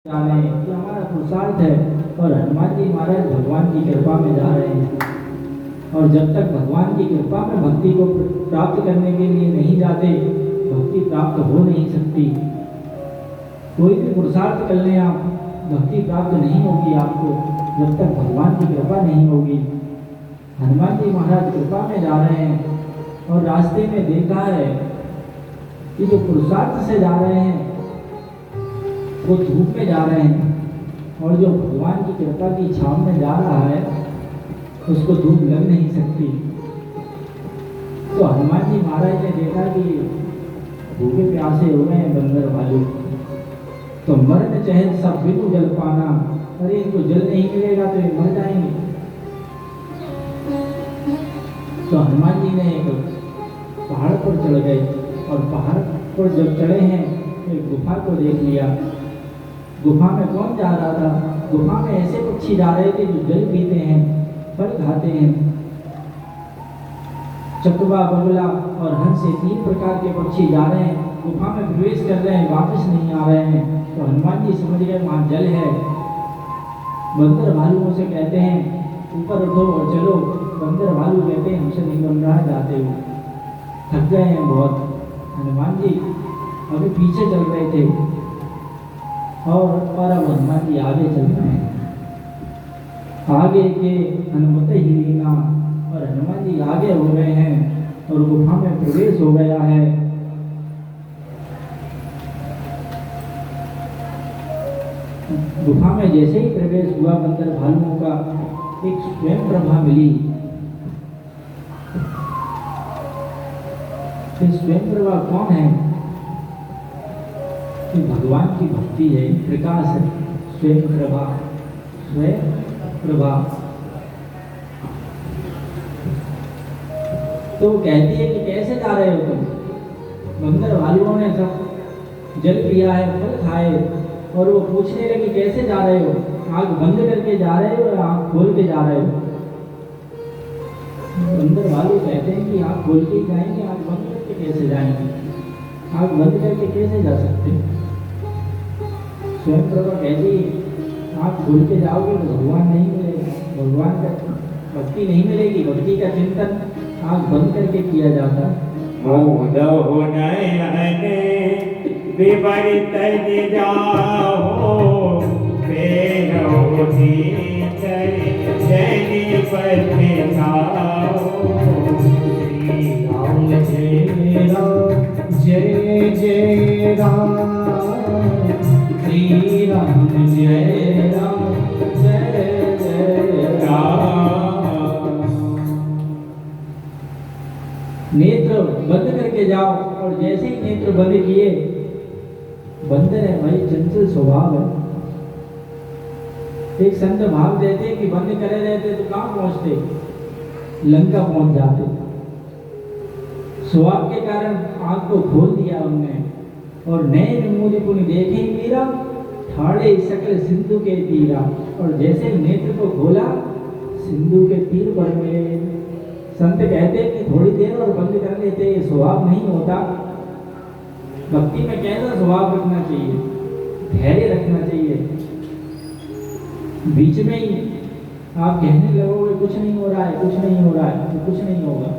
जाने कि हमारा पुरुषार्थ है और हनुमान जी महाराज भगवान की कृपा में जा रहे हैं। और जब तक भगवान की कृपा में भक्ति को प्राप्त करने के लिए नहीं जाते, भक्ति प्राप्त हो नहीं सकती। कोई भी पुरुषार्थ कर लें आप, भक्ति प्राप्त नहीं होगी आपको जब तक भगवान की कृपा नहीं होगी। हनुमान जी महाराज कृपा में जा रहे हैं और रास्ते में देखा है कि जो पुरुषार्थ से जा रहे हैं वो धूप में जा रहे हैं, और जो भगवान की कृपा की छाव में जा रहा है उसको धूप लग नहीं सकती। तो हनुमान जी महाराज ने देखा कि भूखे प्यासे हो गए हैं बंदर भालू, तो मरण चाहे सब बिनु जल पाना, अरे इनको जल नहीं मिलेगा तो ये मर जाएंगे। तो हनुमान जी ने एक पहाड़ पर चढ़ गए और पहाड़ पर जब चढ़े हैं एक गुफा को देख लिया। गुफा में कौन जा रहा था? गुफा में ऐसे पक्षी जा रहे थे जो जल पीते हैं, फल खाते हैं। चकवा, बगुला और हंस, से 3 प्रकार के पक्षी जा रहे हैं, गुफा में प्रवेश कर रहे हैं, वापस नहीं आ रहे हैं। तो हनुमान जी समझ गए वहाँ जल है। बंदर भालुओं से कहते हैं ऊपर उठो और चलो। बंदर भालू कहते हैं हमसे नहीं बन रहा, जाते हुए थक गए हैं बहुत। हनुमान जी अभी पीछे चल रहे थे और अब हनुमान जी आगे चल रहे हैं। आगे के हनुमत ही लीना, और हनुमान जी आगे हो गए हैं और गुफा में प्रवेश हो गया है। गुफा में जैसे ही प्रवेश हुआ बंदर भालुओं का एक स्वयं प्रभा मिली। स्वयं प्रभा कौन है? कि भगवान की भक्ति है, प्रकाश है, स्वयं प्रभा। स्वयं प्रभा तो कहती है कि कैसे जा रहे हो तुम? बंदर भालुओं ने सब जल पिया है, फल खाए, और वो पूछने लगे कैसे जा रहे हो? आँख बंद करके जा रहे हो या आँख खोल के जा रहे हो? बंदर भालू कहते हैं कि आँख खोल के जाएंगे, आँख बंद करके कैसे जाएंगे? आँख बंद करके कैसे जा सकते? स्वयं प्रभा कहती आँख खोल के जाओगे तो भगवान नहीं मिलेगा, भगवान का भक्ति नहीं मिलेगी। भक्ति का चिंतन आँख बंद करके किया जाता है। विपरीत जाओ जय जय राम, श्री राम जय राम, जय जय राम। नेत्र बंद करके जाओ, और जैसे ही नेत्र बंद किए, बंदर है भाई, चंचल स्वभाव है। एक संत भाग देते कि बंद करे रहते तो कहाँ पहुंचते? लंका पहुंच जाते। स्वभाव के कारण आंख को खोल दिया उनने, और नए मुनि पुनि देखे मीरा, ठाड़े सकल सिंधु के तीरा। और जैसे नेत्र को खोला, सिंधु के तीर पर मिले। संत कहते कि थोड़ी देर और बंद कर लेते, ये स्वभाव नहीं होता। भक्ति में कैसा स्वभाव रखना चाहिए? धैर्य रखना चाहिए। बीच में ही आप कहने लगोगे कुछ नहीं हो रहा है, कुछ नहीं हो रहा है, तो कुछ नहीं होगा।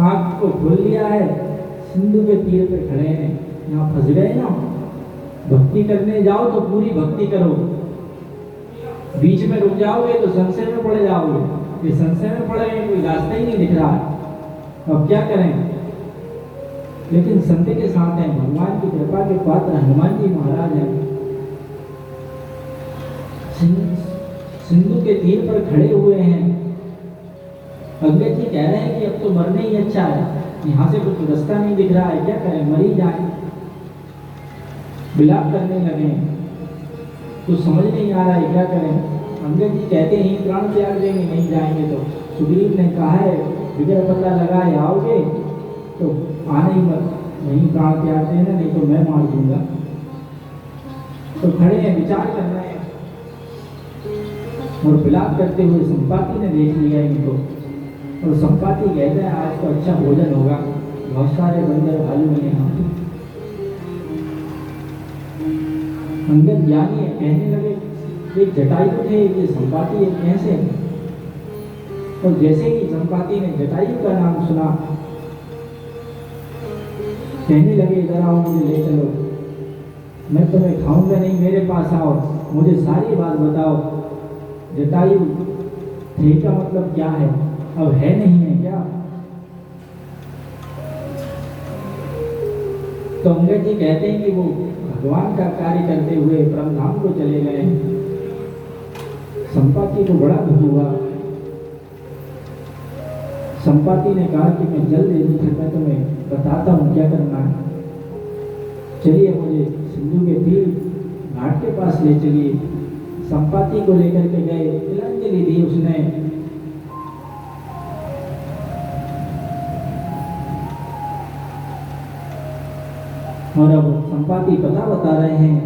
आँख को खोल लिया है, सिंधु के तीर पे खड़े हैं, यहाँ फंस गए ना। भक्ति करने जाओ तो पूरी भक्ति करो, बीच में रुक जाओगे तो संशय में पड़ जाओगे। ये संशय में पड़ गए, कोई रास्ता ही नहीं दिख रहा है, अब क्या करें? लेकिन संत के साथ हैं, भगवान की कृपा के पात्र हनुमान जी महाराज हैं। सिंधु के तीर पर खड़े हुए हैं। अंगद जी कह रहे हैं कि अब तो मरने ही अच्छा है, यहाँ से कुछ रास्ता नहीं दिख रहा है, क्या करें, मर ही जाए। विलाप करने लगे, कुछ समझ नहीं आ रहा है, क्या करें। अंगद जी कहते हैं प्राण त्याग देंगे, नहीं जाएंगे तो। सुग्रीव ने कहा है बिगड़ पता लगाए आओगे तो आने ही मत, नहीं प्राण त्याग देना, नहीं तो मैं मार दूंगा। तो खड़े हैं, विचार कर रहे हैं, और विलाप करते हुए संपाति ने देख लिया इनको, और संपाति कहता है आज तो अच्छा भोजन होगा, बहुत सारे बंदर भालू हैं यहाँ। अंगद ज्ञानी कहने लगे, एक जटायु थे, ये संपाति एक कैसे? और जैसे ही संपाति ने जटायु का नाम सुना, कहने लगे, इधर आओ, मुझे ले चलो, मैं तुम्हें खाऊंगा नहीं, मेरे पास आओ, मुझे सारी बात बताओ। जटायु थे का मतलब क्या है? अब है नहीं है क्या? तो अंगद जी कहते हैं कि वो भगवान का कार्य करते हुए परमधाम को चले गए। संपाति को बड़ा दुख हुआ। संपाति ने कहा कि मैं जल दे दूं, फिर मैं तुम्हें बताता हूँ क्या करना है। चलिए, मुझे सिंधु के तीर घाट के पास ले चलिए। संपाति को लेकर के गए, तिलांजलि दी उसने। और अब संपाति पता बता रहे हैं,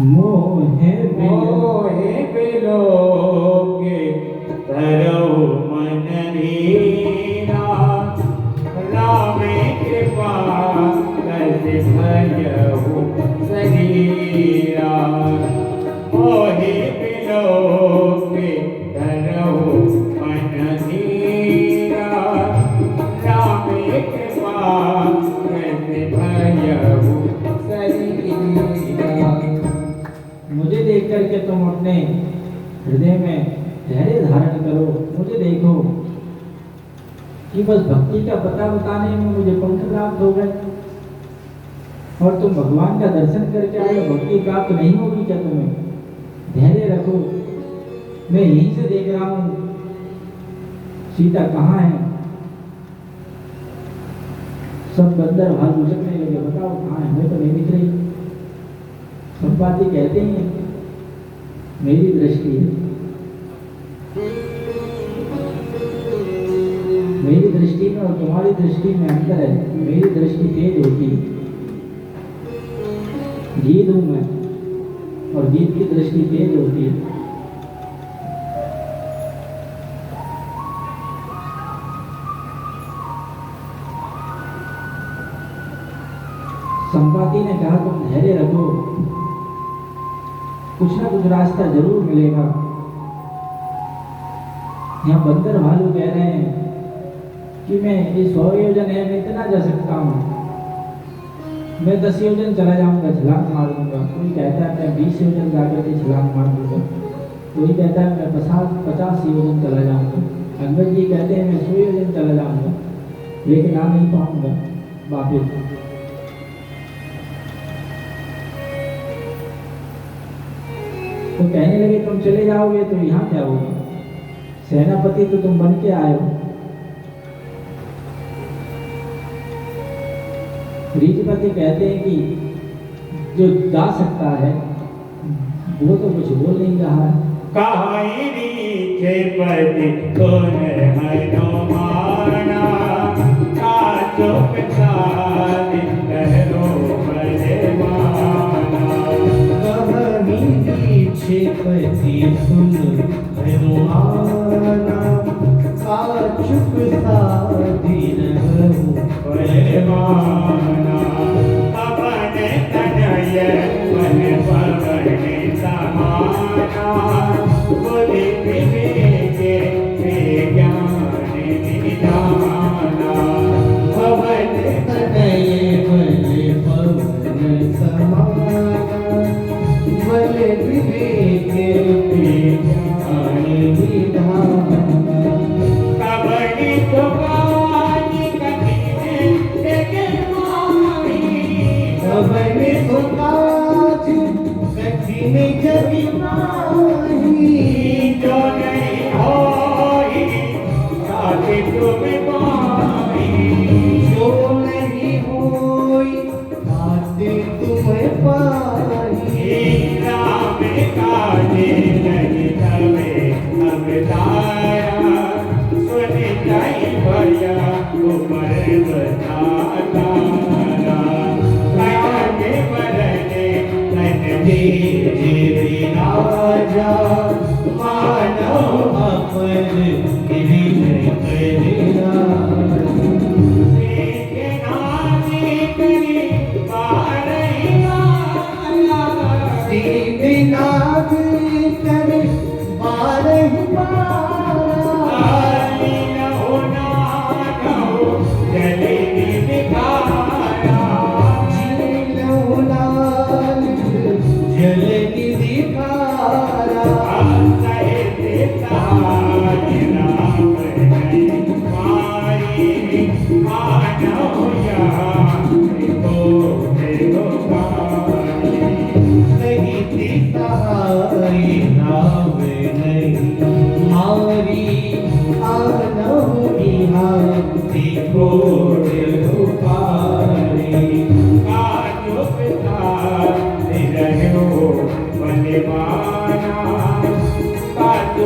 मोहे बिलोगे तरौ मन नीरा, राम कृपा कस भयहु शरीरा। मोहे बिलोगे तरौ मन नीरा, राम कृपा कस भयहु शरीरा। मुझे देख करके तुम अपने हृदय में धैर्य धारण करो। मुझे देखो कि बस भक्ति का पता बताने में मुझे पंख प्राप्त हो गए, और तुम भगवान का दर्शन करके आए, भक्ति प्राप्त नहीं होगी क्या तुम्हें? धैर्य रखो, मैं यहीं से देख रहा हूं सीता कहाँ है। सब बंदर भाग उछलने लगे, बताओ कहाँ है, मैं तो नहीं दिख रही। संपाति कहते हैं, मेरी दृष्टि है, मेरी दृष्टि में और तुम्हारी दृष्टि में अंतर है। मेरी दृष्टि तेज होती है, गीत हूं मैं, और गीत की दृष्टि तेज होती है। संपाति ने कहा, तुम धैर्य रखो, कुछ ना कुछ रास्ता जरूर मिलेगा। यहाँ बंदर भालू कह रहे हैं कि मैं ये 100 योजन है, मैं इतना जा सकता हूँ, मैं 10 योजन चला जाऊंगा, छलांग मार दूंगा। कोई कहता है मैं 20 योजन जाकर के छलांग मार दूंगा, कोई कहता है मैं 50 योजन चला जाऊंगा। अंगद जी कहते हैं मैं 100 योजन चला जाऊंगा, लेकिन आ नहीं पाऊंगा वापिस। तो कहने लगे, तुम चले जाओगे तो यहाँ क्या होगा? सेनापति तो तुम बन के आए हो। ऋषिपति कहते हैं कि जो जा सकता है वो तो कुछ बोल नहीं रहा है। काई ऋषिपति तुम हनुमाना, काचो प्रसाद करो बलवाना। ऋषिपति सुन हनुमाना, काचुक साधि रहु बलवाना। पवन तनय मन पवन समाना, बुद्धि विवेक ज्ञान निधाना। पवन तनय बल पवन समाना, बल विवेक ज्ञान विधाना। कबड्डी तो गानी कठिन एक माही, कबड्डी तो काज कठिन जग माही। जो नहीं होई ताकि तुम पाई। जो नहीं होई ताते तुम्हें पाही। राम काजे नहीं तवे अवतारा, सुन जाई भैया उमर बताता। आगे बढ़ने तन तेरे राजा मानो अपन विनय करेगा। के नाम करी बारैया,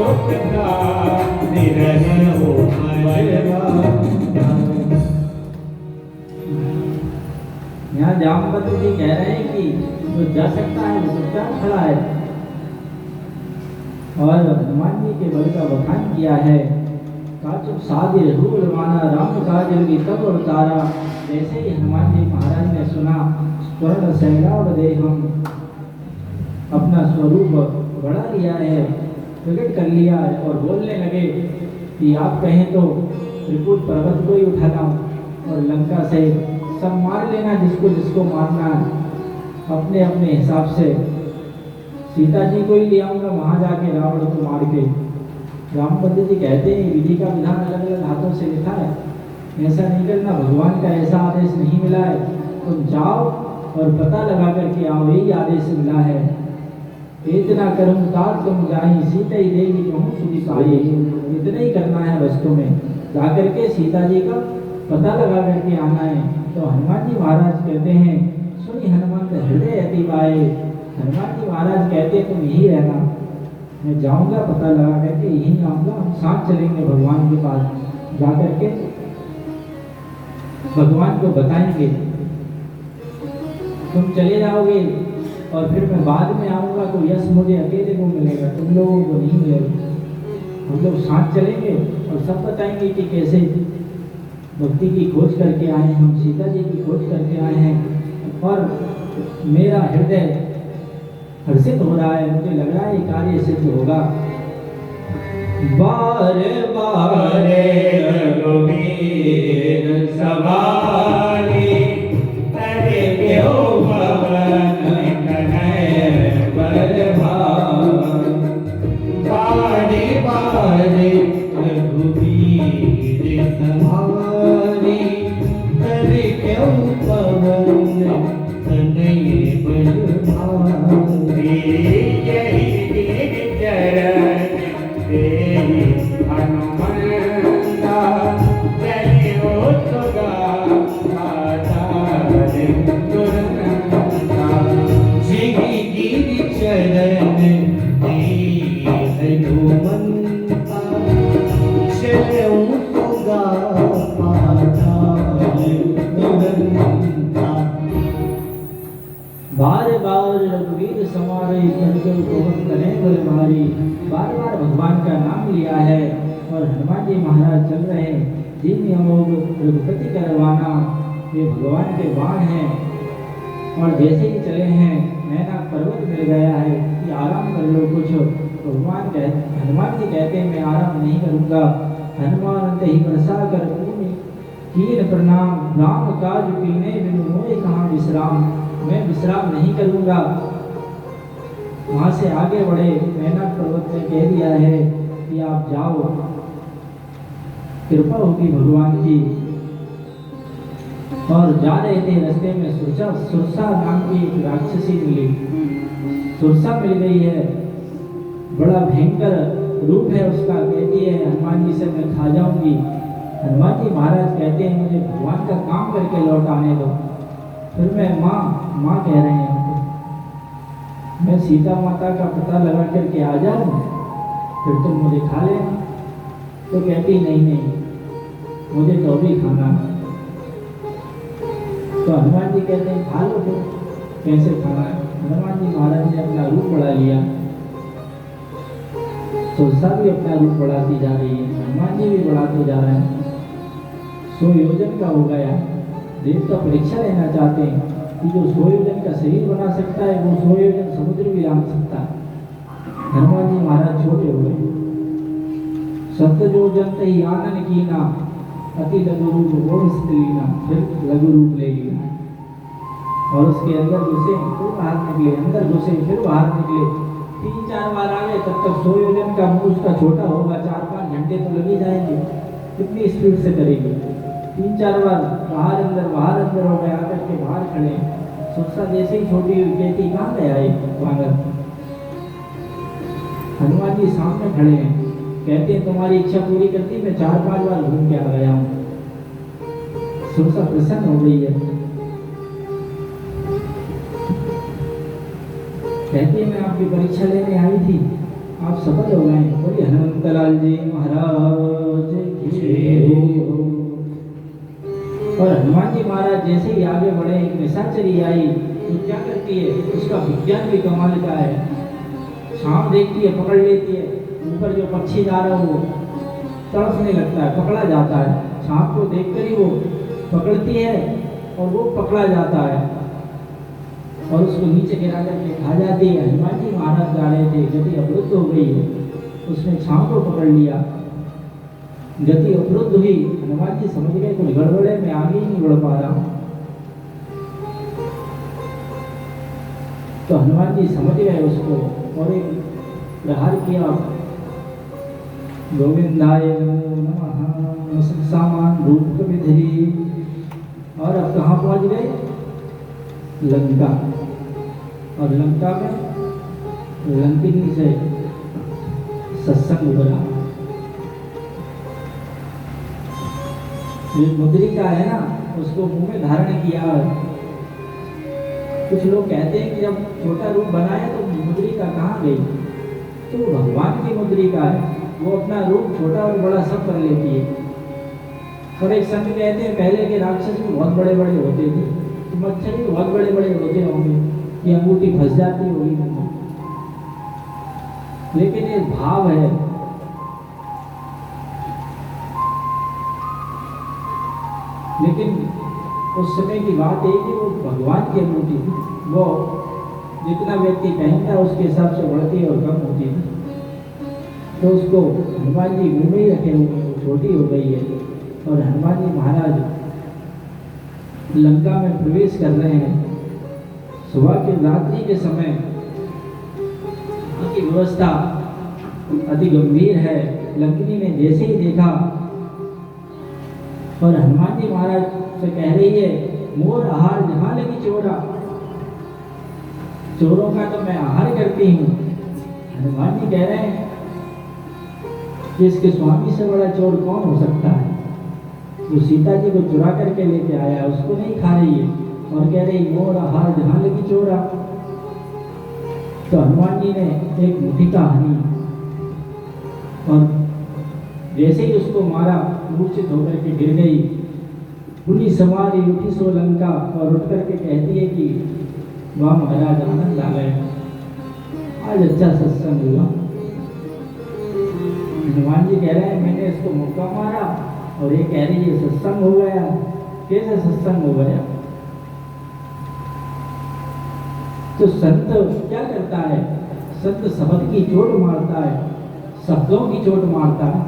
उपका निरहो मरवा। यहाँ जामवंत जी कह रहे हैं कि जो जा सकता है वो चुपचाप खड़ा है। और हनुमान जी के बल का बखान किया है। काचुप साधे रूप रवाना राम काजल की तब अवतारा। जैसे ही हनुमान जी महाराज ने सुना स्वर्ण सहराव दे हम अपना स्वरूप बढ़ा लिया है, प्रकट कर लिया है और बोलने लगे कि आप कहें तो त्रिकूट पर्वत को ही उठा लाऊं और लंका से सब मार लेना जिसको जिसको मारना है अपने अपने हिसाब से। सीता जी को ही ले आऊंगा वहां जाके रावण को मार के। रामपंत जी कहते हैं विधि का विधान अलग अलग हाथों से लिखा है, ऐसा नहीं करना, भगवान का ऐसा आदेश नहीं मिला है, तुम जाओ और पता लगा करके आओ, यही आदेश मिला है। इतना करूं तार तुम जाई सीता ही देगी कहूं सुधी पाई। इतना ही करना है वस्तु में, जाकर के सीता जी का पता लगा करके आना है। तो हनुमान जी महाराज कहते हैं सुनी हनुमंत हृदय अति बाए। हनुमान जी महाराज कहते हैं तुम यही रहना, मैं जाऊंगा पता लगा करके यही आऊंगा, हम साथ चलेंगे भगवान के पास, जाकर के भगवान को बताएंगे। तुम चले जाओगे और फिर मैं बाद में आऊंगा तो यश मुझे अकेले को मिलेगा, तुम लोगों को नहीं मिलेगा। हम लोग साथ चलेंगे और सब बताएंगे कि कैसे भक्ति की खोज करके आए हैं, हम सीता जी की खोज करके आए हैं और मेरा हृदय हर्षित हो रहा है, मुझे लग रहा है ये कार्य सिद्ध होगा। बार बार रघुवीर सवारी तरे क्यों पवन कन्हैया बलभान। बारी बारी रघुवीर सवारी तरे क्यों पवन कन्हैया बलभान। हनुमंता चलियो तुगा तुरंता। जिगी गिरि चरण हनुमंता चलऊं तुगा पाताल तुरंता। बार बार रघुवीर समारे करके पवन करें बलमारी। बार बार भगवान का नाम लिया है और हनुमान जी महाराज चल रहे हैं। जिन अमोघ रघुपति करवाना, ये भगवान के बाण हैं। और जैसे ही चले हैं नैना पर्वत मिल गया है कि आराम कर लो कुछ। हनुमान जी कहते हैं मैं आराम नहीं करूंगा। हनुमान अंत ही बरसा कर कीन प्रणाम, राम काज कीने बिनु मोए कहाँ विश्राम। मैं विश्राम नहीं करूंगा। वहां से आगे बढ़े, नैना पर्वत ने कह दिया है कि आप जाओ, कृपा होगी भगवान की। और जा रहे थे, रास्ते में सुरसा नाम की एक राक्षसी मिली। सुरसा मिल गई है, बड़ा भयंकर रूप है उसका। कहती है हनुमान जी से मैं खा जाऊंगी। हनुमान जी महाराज कहते हैं मुझे भगवान का काम करके लौट आने दो। फिर मैं माँ कह रहे हैं हमको, मैं सीता माता का पता लगा करके आ जाऊं, फिर तुम मुझे खा लेना। तो कहती नहीं, मुझे तो भी खाना। तो हनुमान जी कहते हैं खा लो, तो कैसे खाना है। हनुमान जी महाराज ने अपना रूप बढ़ा लिया, सुरसा भी अपना रूप बढ़ाती जा रही है, हनुमान जी भी बढ़ाते जा रहे हैं। 100 योजन का हो गया। देवता परीक्षा लेना चाहते हैं कि जो 100 योजन का शरीर बना सकता है वो 100 योजन समुद्र भी लांग सकता है। हनुमान जी महाराज छोटे हुए। सत्य जो जंत ही आनन कीना, अति लघु रूप और स्त्रीना। फिर लघु रूप ले लिया और उसके अंदर घुसे, फिर बाहर निकले, अंदर घुसे, फिर बाहर निकले। 3-4 बार आ गए, तब तक 100 योजन का मुंह उसका छोटा होगा। 4-5 घंटे तो लग ही जाएंगे, कितनी स्पीड से करेगी। 3-4 बार बाहर अंदर हो गए। आकर के बाहर खड़े, सुरसा जैसे ही छोटी हुई कहती कहाँ गया ये वानर। हनुमान जी सामने खड़े हैं, कहते हैं तुम्हारी इच्छा पूरी करती मैं 4-5 बार घूम के आ गया हूँ। सुरसा प्रसन्न हो गई है, कहती है मैं आपकी परीक्षा लेने आई थी, आप सफल हो गए। बोलिए हनुमंतलाल जी महाराज की जय हो। और हनुमान जी महाराज जैसे ही आगे बढ़े, एक निशाचरी आई तो क्या करती है, उसका विज्ञान भी कमाल का है। सांप देखती है, पकड़ लेती है, ऊपर जो पक्षी जा रहा हो वो तड़पने लगता है, पकड़ा जाता है। सांप को देखकर ही वो पकड़ती है और वो पकड़ा जाता है और उसको नीचे गिरा करके खा जाती है। हनुमान जी महाराज जा रहे थे, गति अवरुद्ध हो गई है, उसने सांप को पकड़ लिया, गति अवरुद्ध हुई। हनुमान जी समझ गए कुछ गड़बड़ है, मैं आगे ही नहीं बढ़ पा रहा हूँ। तो हनुमान जी समझ गए उसको और एक प्रहार किया, गोविंदाय नमो नमः सामान रूप विधि। और अब कहाँ पहुंच गए, लंका। और लंका में लंकिनी से सत्संग हुआ। जो मुद्रिका है ना, उसको मुंह में धारण किया। कुछ लोग कहते हैं कि जब छोटा रूप बनाया तो मुद्रिका कहाँ गई, तो भगवान की मुद्रिका है, वो अपना रूप छोटा और बड़ा सब कर लेती है। और एक संत कहते हैं पहले के राक्षस भी बहुत बड़े बड़े होते थे, तो मच्छर भी बहुत बड़े बड़े होते होंगे, ये अंगूठी फंस जाती होगी, लेकिन ये भाव है। लेकिन उस समय की बात है कि वो भगवान की अंगूठी थी, वो जितना व्यक्ति पहनता है उसके हिसाब से बढ़ती और कम होती थी। तो उसको हनुमान जी मुंह में ही रखे हुए, वो छोटी हो गई है। और हनुमान जी महाराज लंका में प्रवेश कर रहे हैं। सुबह के रात्रि के समय की व्यवस्था अति गंभीर है। लंकिनी ने जैसे ही देखा और हनुमान जी महाराज से कह रही है, मोर आहार जहां लगी चोरा, चोरों का तो मैं आहार करती हूँ। हनुमान जी कह रहे हैं कि इसके स्वामी से बड़ा चोर कौन हो सकता है। जो सीता जी को चुरा करके लेके आया उसको नहीं खा रही है और कह रही मोर आहार जहां लगी चोरा। तो हनुमान जी ने एक मुठिका हनी और जैसे ही उसको मारा, मूर्छित होकर के गिर गई। पुलिस समारी उठी सो लंका, और उठ करके कहती है कि वाह महाराज, आनंद आ गया, आज अच्छा सत्संग हुआ। हनुमान जी कह रहे हैं मैंने इसको मुक्का मारा और ये कह रही है सत्संग हो गया। कैसे सत्संग हो गया? तो संत क्या करता है, संत शब्द की चोट मारता है, शब्दों की चोट मारता है।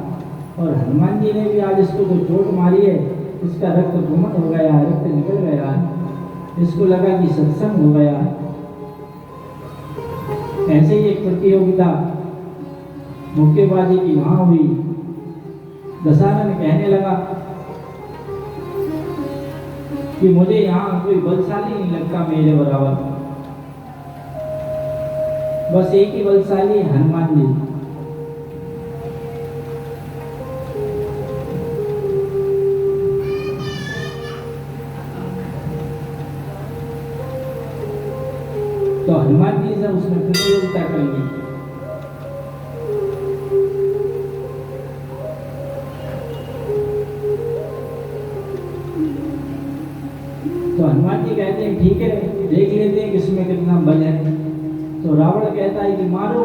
और हनुमान जी ने भी आज इसको जो चोट मारी है, इसका रक्त घुमन हो गया, रक्त निकल गया है, इसको लगा कि सत्संग हो गया है। ऐसे ही एक प्रतियोगिता मुक्केबाजी की वहां हुई। दशरथ कहने लगा कि मुझे यहाँ कोई बलशाली नहीं लगता मेरे बराबर, बस एक ही बलशाली हनुमान जी। तो हनुमान जी से उसने प्रतियोगिता कर ली। तो हनुमान जी कहते हैं ठीक है, देख लेते हैं किसमें कितना बल है। तो रावण कहता है कि मारो,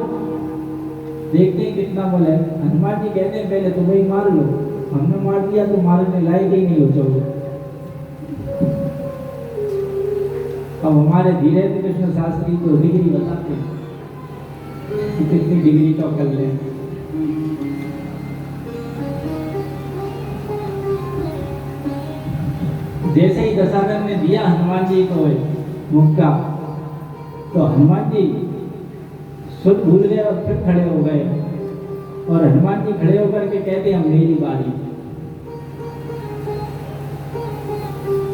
देखते हैं कितना बल है। हनुमान जी कहते हैं पहले तुम ही मार लो, हमने मार दिया तो मारने लायक ही नहीं हो जाओगे। अब हमारे धीरेन्द्र कृष्ण शास्त्री को डिग्री बताते हैं कि कितनी डिग्री का कर ले। जैसे ही दशरथ ने दिया हनुमान जी को मुक्का, तो हनुमान जी सुध भूल गए और फिर खड़े हो गए। और हनुमान जी खड़े होकर के कहते हैं मेरी बारी।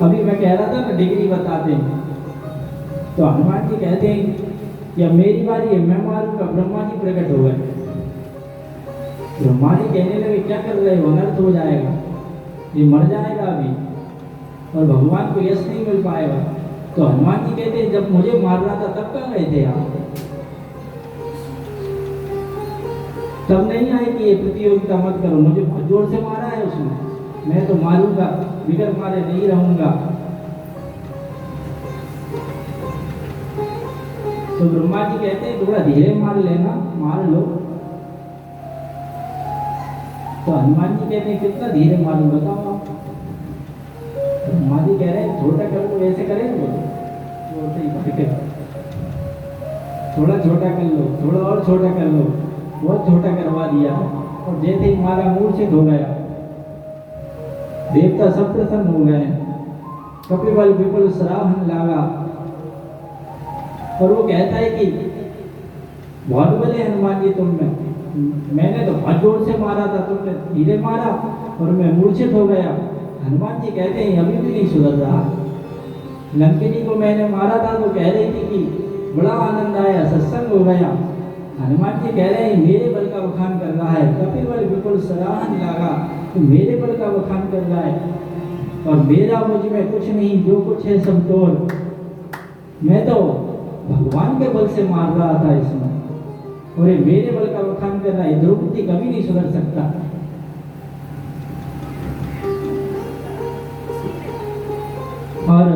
अभी मैं कह रहा था ना डिग्री बताते हैं, तो हनुमान जी कहते हैं कि अब मेरी बारी है, मैं मारूंगा। ब्रह्मा जी प्रकट हो गए। ब्रह्मा जी कहने लगे क्या कर रहे हो, अनर्थ हो जाएगा, ये मर जाएगा अभी और भगवान को यश नहीं मिल पाएगा। तो हनुमान जी कहते हैं जब मुझे मार रहा था तब कहाँ गए थे आप? तब नहीं आए कि ये प्रतियोगिता मत करो, मुझे बहुत जोर से मारा है उसने, मैं तो मारूंगा, बिगर मारे नहीं रहूंगा। तो ब्रह्मा जी कहते हैं थोड़ा धीरे मार लेना, मार लो। तो हनुमान जी कहते हैं कितना धीरे मारूं बताओ आप। ब्रह्मा जी कह रहे हैं छोटा कर लो, ऐसे करेंगे छोटे ही करके, थोड़ा छोटा कर लो, थोड़ा और छोटा कर लो। बहुत छोटा करवा दिया और जैसे ही मारा मूर्छित हो गया। देवता सब प्रसन्न हो गए, कपिबल विपुल सराहन लागा। और वो कहता है कि बहुत बड़े हनुमान जी तुम में, मैंने तो बहुत जोर से मारा था, तुमने धीरे मारा और मैं मूर्छित हो गया। हनुमान जी कहते हैं अभी भी नहीं सुधर रहा। लंकिनी को मैंने मारा था तो कह रही थी कि बड़ा आनंद आया, सत्संग हो गया। हनुमान जी कह रहे हैं मेरे बल का बखान कर रहा है, कपिबल विपुल सराहन लागा, तो मेरे बल का बखान कर रहा है और मेरा मुझ में कुछ नहीं, जो कुछ है सब तोड़। मैं तो भगवान के बल से मार रहा था इसमें, और ये मेरे बल का बखान कर रहा है। द्रौपदी कभी नहीं सुधर सकता। और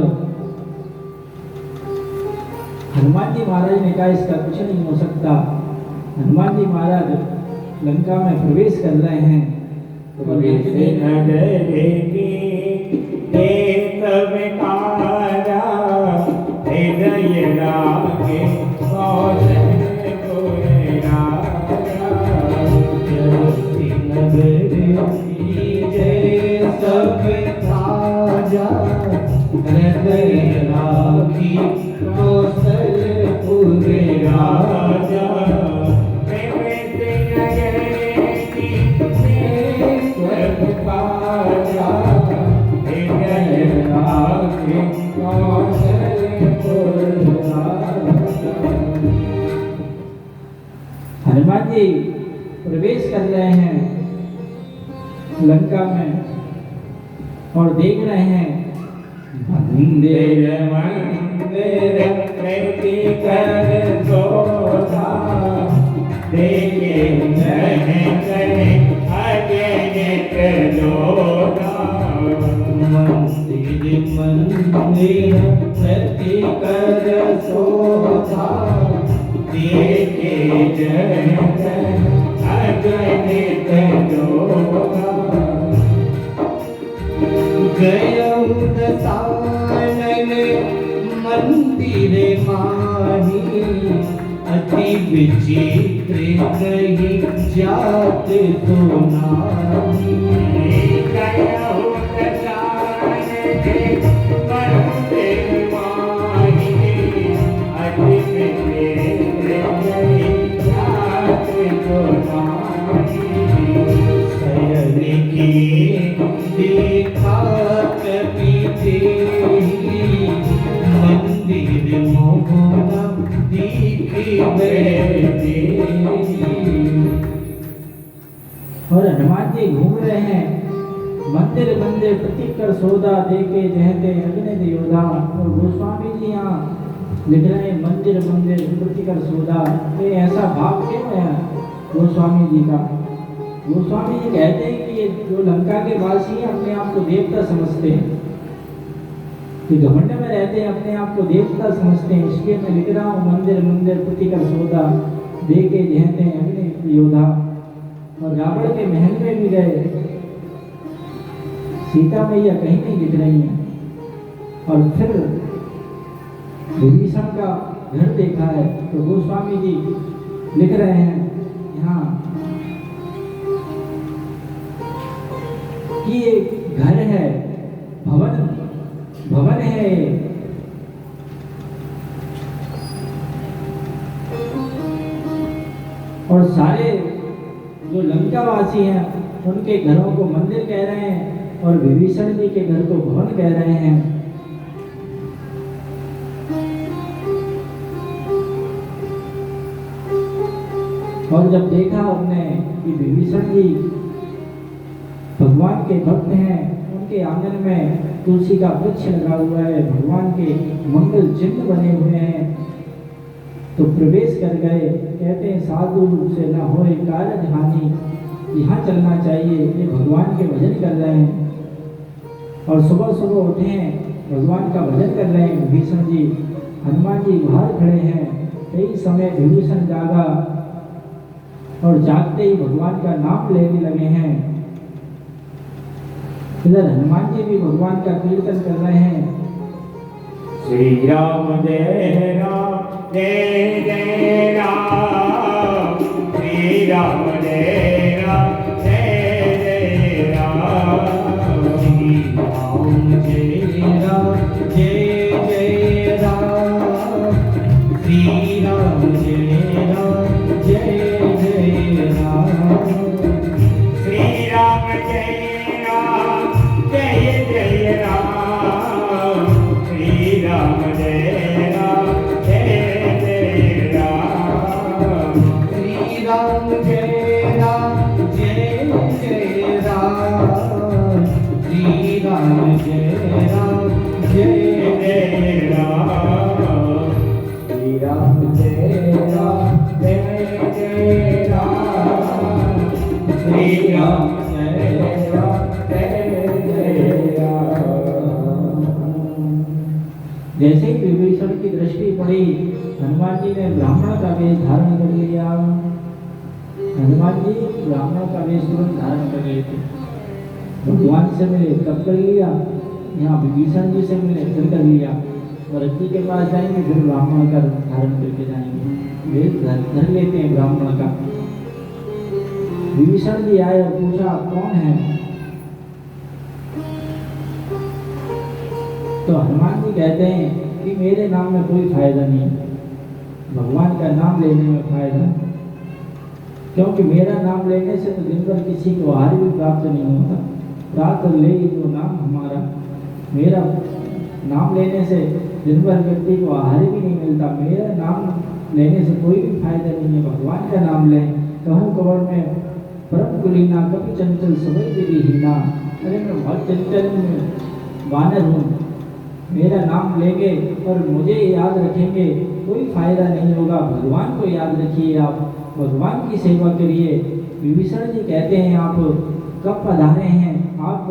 हनुमान जी महाराज ने कहा इसका कुछ नहीं हो सकता। हनुमान जी महाराज लंका में प्रवेश कर रहे हैं और हनुमान जी प्रवेश कर रहे हैं लंका में और देख रहे हैं मंदिर मंदिर प्रति कर सोधा, देखे अजनित जोधा। मंदिर मंदिर प्रति कर सोधा, देखे अजनित जोधा। गयौ दसानन मंदिर माही, अति विचित्र कही जात तो नाही। गयौ दसानन मंदिर माही, अति विचित्र कही जात तो नाही। शयन की देखा कपीते, मंदिर मोहना दिखे बैठे। और हनुमान जी घूम रहे हैं मंदिर मंदिर प्रतीक कर सौदा, देके जहते अग्नि योधा। और गोस्वामी जी यहाँ लिख रहे हैं मंदिर मंदिर प्रतीक कर सौदा। ये ऐसा भाव क्यों है गोस्वामी जी का? गोस्वामी जी कहते हैं कि ये जो लंका के वासी हैं अपने आप को देवता समझते हैं, कि घमंड में रहते हैं, अपने आप को देवता समझते हैं। इसलिए मैं लिख रहा हूँ मंदिर मंदिर प्रतीक कर सौदा, देके जहते अग्नि योधा। और रावण के महल में भी गए, सीता मैया कहीं नहीं दिख रही हैं। और फिर विभीषण का घर देखा है, तो गोस्वामी जी लिख रहे हैं यहाँ कि ये घर है, भवन है। और सारे जो लंकावासी हैं उनके घरों को मंदिर कह रहे हैं और विभीषण जी के घर को भवन कह रहे हैं। और जब देखा हमने कि विभीषण जी भगवान के भक्त हैं, उनके आंगन में तुलसी का वृक्ष लगा हुआ है, भगवान के मंगल चिन्ह बने हुए हैं, तो प्रवेश कर गए। कहते हैं साधु से न होए कारज हानि, यहाँ चलना चाहिए। ये भगवान के भजन कर रहे हैं और सुबह सुबह उठे हैं, भगवान का भजन कर रहे हैं। विभीषण जी, हनुमान जी बाहर खड़े हैं। कई समय विभीषण जागा और जागते ही भगवान का नाम लेने लगे हैं। इधर हनुमान जी भी भगवान का कीर्तन कर रहे हैं। श्री राम जय राम जय जय राम, श्री राम जय राम जय जय राम, श्री राम जय राम जय जय राम, श्री राम जय राम जय जय राम, श्री राम जय राम जय जय राम, श्री राम जय राम जय जय राम, श्री राम जय राम जय जय राम, श्री राम जय राम जय जय राम, श्री राम जय राम जय जय राम, श्री राम जय राम जय जय राम। जैसे ही विभीषण की दृष्टि पड़ी, हनुमान जी ने ब्राह्मण का वेश धारण कर लिया। हनुमान जी ब्राह्मण का वेश तुरंत धारण कर लिए थे। भगवान से मिले तब कर लिया, यहाँ विभीषण जी से मिले फिर कर लिया, और रज्जी के पास जाएंगे फिर ब्राह्मण का धारण करके जाएंगे। वेश धर लेते हैं ब्राह्मण का। विभीषण जी आए और पूछा आप कौन है? तो हनुमान जी कहते हैं कि मेरे नाम में कोई फायदा नहीं, भगवान का नाम लेने में फायदा, क्योंकि मेरा नाम लेने से तो दिन भर किसी को आहार भी प्राप्त नहीं होता। रात ले जो नाम हमारा, मेरा नाम लेने से दिन भर व्यक्ति को आहार भी नहीं मिलता। मेरा नाम लेने से कोई भी फायदा नहीं है, भगवान का नाम लें। कहूँ कबर में परम कुलीना, कभी चंचल सबई विधिहीना। अरे मैं बहुत चंचल वानर हूँ, मेरा नाम लेंगे और मुझे याद रखेंगे कोई फायदा नहीं होगा। भगवान को याद रखिए, आप भगवान की सेवा करिए। विभीषण जी कहते हैं आप कब पधारे हैं, आप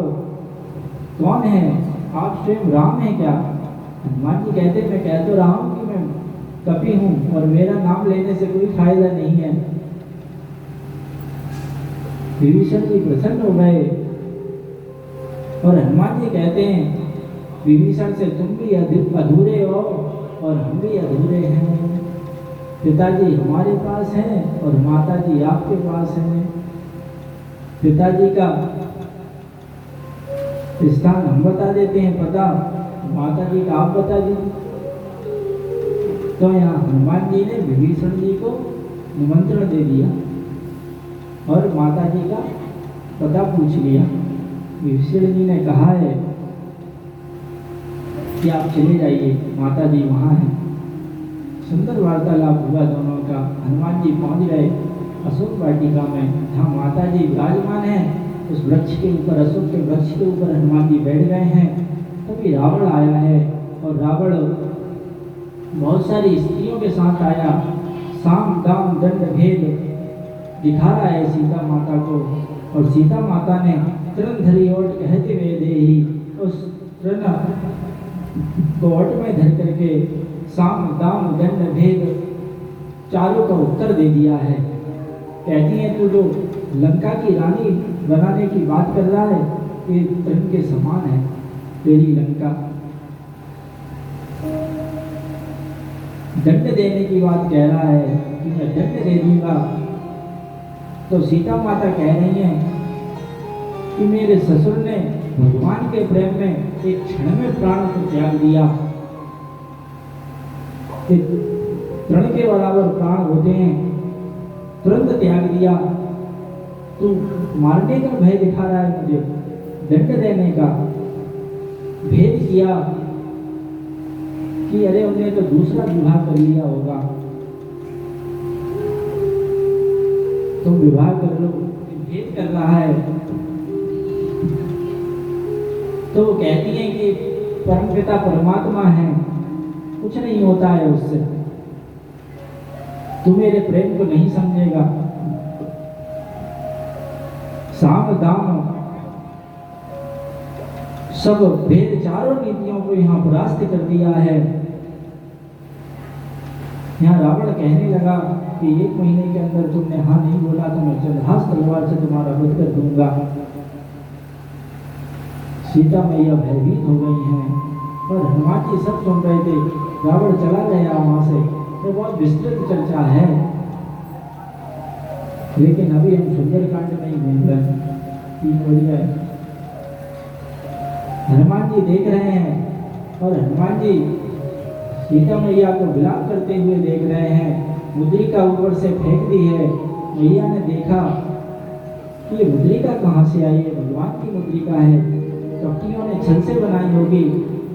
कौन हैं, आप स्वयं राम हैं क्या? हनुमान जी कहते मैं कह तो रहा हूँ कि मैं कपि हूँ और मेरा नाम लेने से कोई फायदा नहीं है। विभीषण जी प्रसन्न हो गए और हनुमान जी कहते हैं विभीषण से तुम भी अधूरे हो और हम भी अधूरे हैं। पिताजी हमारे पास हैं और माताजी आपके पास हैं। पिताजी का स्थान हम बता देते हैं पता, माताजी का आप बता दीजिए। तो यहाँ हनुमान जी ने विभीषण जी को निमंत्रण दे दिया और माताजी का पता पूछ लिया। विभीषण जी ने कहा है कि आप चले जाइए, माता जी वहाँ हैं। सुंदर वार्तालाप हुआ दोनों का। हनुमान जी पहुँच गए अशोक वाटिका में, जहाँ माता जी विराजमान हैं। उस वृक्ष के ऊपर, अशोक के वृक्ष के ऊपर हनुमान जी बैठ गए हैं। तभी रावण आया है और रावण बहुत सारी स्त्रियों के साथ आया, साम दाम दंड भेद दिखा रहा है सीता माता को। और सीता माता ने तृण धरी ओट कहते हुए दे ही उस तृण को ओट में धर करके साम दाम दंड भेद चारों का उत्तर दे दिया है। कहती है तू जो लंका की रानी बनाने की बात कर रहा है, ये तृण के समान है तेरी लंका। दंड देने की बात कह रहा है कि मैं दंड दे दूंगा। तो सीता माता कह रही हैं कि मेरे ससुर ने भगवान के प्रेम में एक क्षण में प्राण को त्याग दिया। तृण के बराबर प्राण होते हैं, तुरंत त्याग दिया। तू मारने का भय दिखा रहा है मुझे, दंड देने का भेद किया कि अरे उन्हें तो दूसरा विवाह कर लिया होगा, तुम विवाह कर लो, भेद कर रहा है। तो वो कहती हैं कि परमपिता परमात्मा है, कुछ नहीं होता है उससे। तू मेरे प्रेम को नहीं समझेगा। साम दाम सब भेद चारों नीतियों को यहाँ परास्त कर दिया है। यहाँ रावण कहने लगा कि 1 महीने के अंदर तुमने हाँ नहीं बोला तो मैं चंद्रहास तलवार से तुम्हारा वध कर दूंगा। सीता मैया भयभीत हो गई हैं और हनुमान जी सब सुन रहे थे। रावण चला गया वहां से। तो बहुत विस्तृत चर्चा है, लेकिन अभी हम सुंदरकांड में ही मिल रहे हैं। 3 बढ़िया है। हनुमान जी देख रहे हैं और हनुमान जी सीता मैया को विलाप करते हुए देख रहे हैं। मुद्रिका ऊपर से फेंक दी है। मैया ने देखा कि ये मुद्रिका कहाँ से आई है, भगवान की मुद्रिका है। कपटियों ने छल से बनाई होगी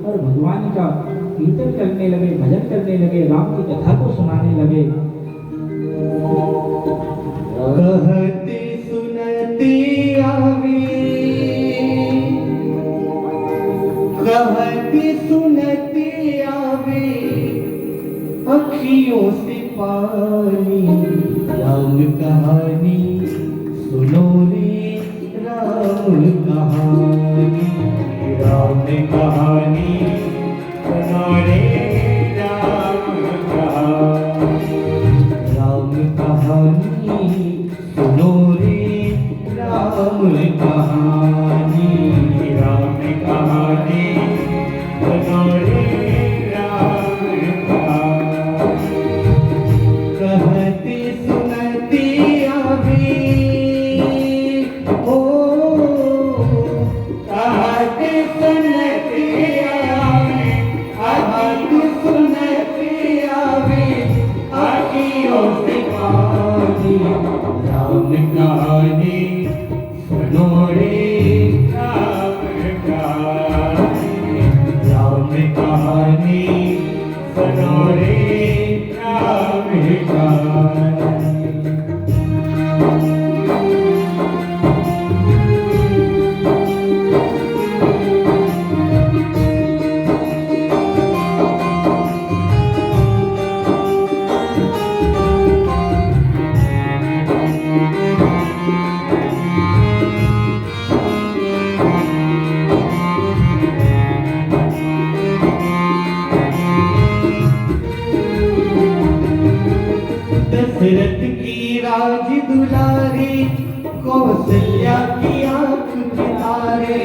और भगवान का कीर्तन करने लगे, भजन करने लगे, राम की कथा को सुनाने लगे। कहती सुनती आवी, कहती सुनती आवी, अखियों से पानी। राम कहानी सुनो रे, राम कहानी, राम कहानी सुनो रे, राम कहानी, राम कहानी सुनो रे, राम कहानी, राम कहानी सुनो रे, राम कहानी। कहती सुनती आवी, ओ कहती सुनती आवी, कहती सुनती आवी, आँखियों से पानी। राम कहानी सुनो रे, राम कहानी, राम कहानी सुनो रे, राम कहानी। दशरथ की राज दुलारी, कौशल्या की आंख के तारे।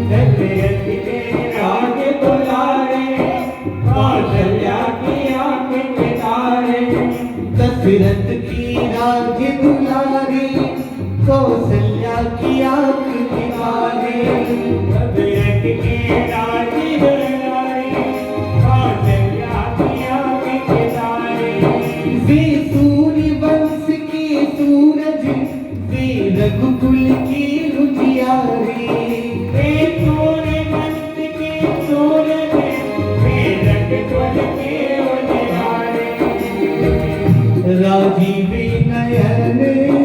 दशरथ के राज दुलारे, कौशल्या की आंख के तारे। दशरथ की राज दुलारी, कौशल्या की आंख के तारे। दशरथ की राज दुलारी, कौशल्या की आंख के तारे। वे सूर्य वंश की सूरज, वे रघुकुल की उजियारी। वे सूर्य वंश की सूरज, वे रघुकुल की उजियारी। राजीव नयन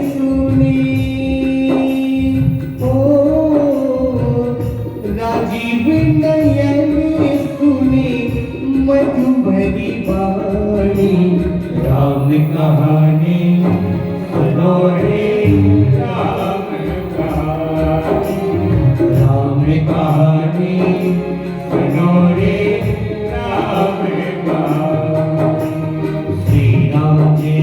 सुनी, ओ राजीव नयन सुनी, मधुबरी वाणी। राम कहानी सुनो रे, राम कहानी, राम कहानी सुनो रे, राम कहानी। श्री राम जय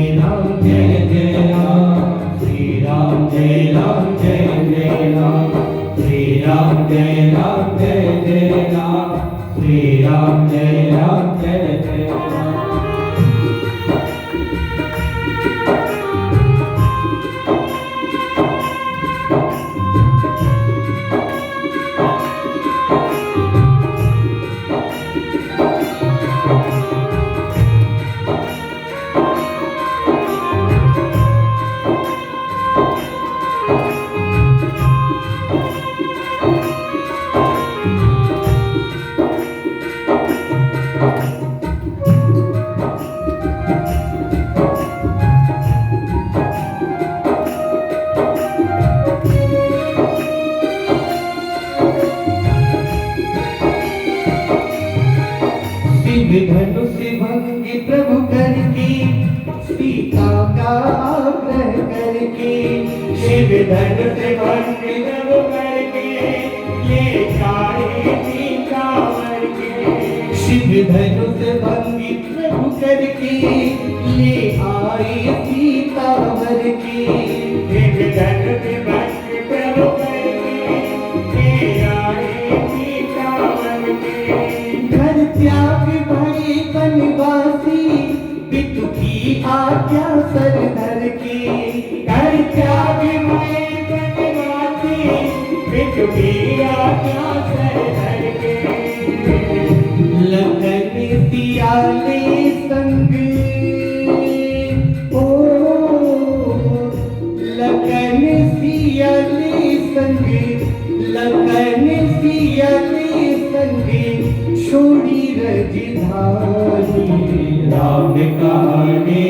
जय राम, श्री राम जय जय राम, श्री राम जय जय राम, श्री राम जय जय राम। सीता का आग्रह करके शिव धन से भंग प्रभु करके ले जाए सीता वर के शिव धन से भंग प्रभु करके ले आए सीता वर के शिव धन से भंग प्रभु करके ले आए सीता वर के घर त्याग भरे बनवासी पितु की आज्ञा सर धर के घर त्याग भरे बनवासी पितु की आज्ञा सर धर के लगन सियाले संग ओ लगन सियाले संग लगन सियाले संग छोड़ी रजधानी राम कहानी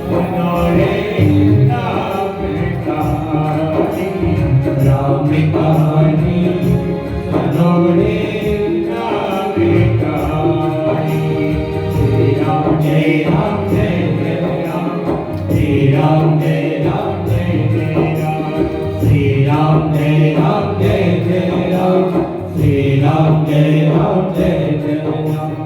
सुनोरे राम कहानी राम कहानी सुनोरे राम कहानी श्री राम जय राम जय जय राम श्री राम जय राम जय जय राम श्री राम जय राम जय जय राम श्री राम जय राम जय जय राम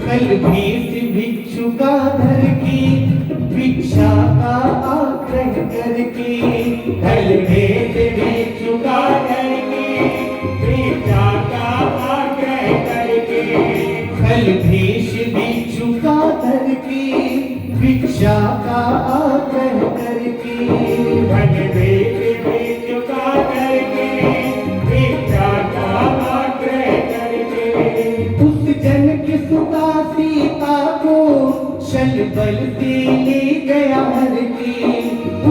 कल भीष भिक्षु का धर की भिक्षा का आग्रह करके कल भीष भिक्षु का धर की भिक्षा का आग्रह करके कल भीष भिक्षु का धर की भिक्षा का आग्रह करके कल भीष भिक्षु का धर की भिक्षा का आग्रह करके उस जन की सुता सीता को शल बल से ले गया हर के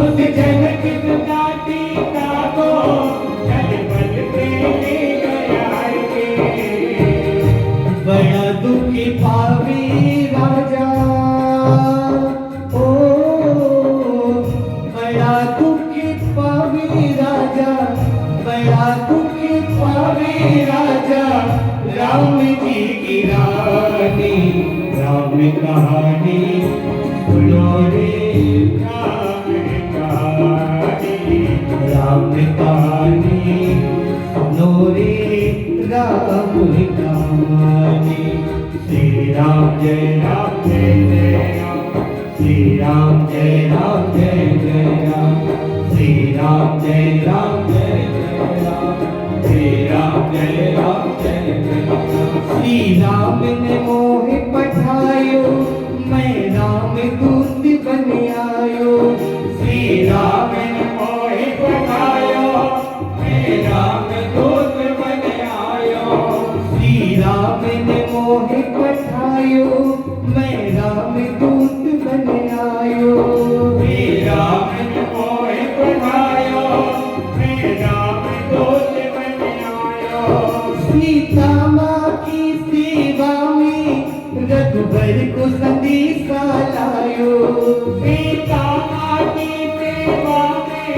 उस जन की सुता सीता को शल बल से ले गया हर के बड़ा दुख पावे राजा ओ बड़ा दुख पावे राजा बड़ा दुख पावे राजा राम जी की रानी राम कहानी सुनो रे राम कहानी राम कहानी सुनो रे राम कहानी श्री राम जय राम जय जय राम श्री राम जय राम जय जय राम श्री राम जय राम जय जय राम श्री राम जय राम जय जय राम श्री राम ने मोह पठायो मैं राम दूत बन आयो श्री राम ने मोह पठायो मैं राम दूत बन आयो श्री राम ने मोह पठायो मैं राम दूत बन आयो श्री राम ने मोह पठायो मैं राम दूत बन आयो सीता माँ की सेवा में रघुबर को संदेशा लायो सीता माँ की सेवा में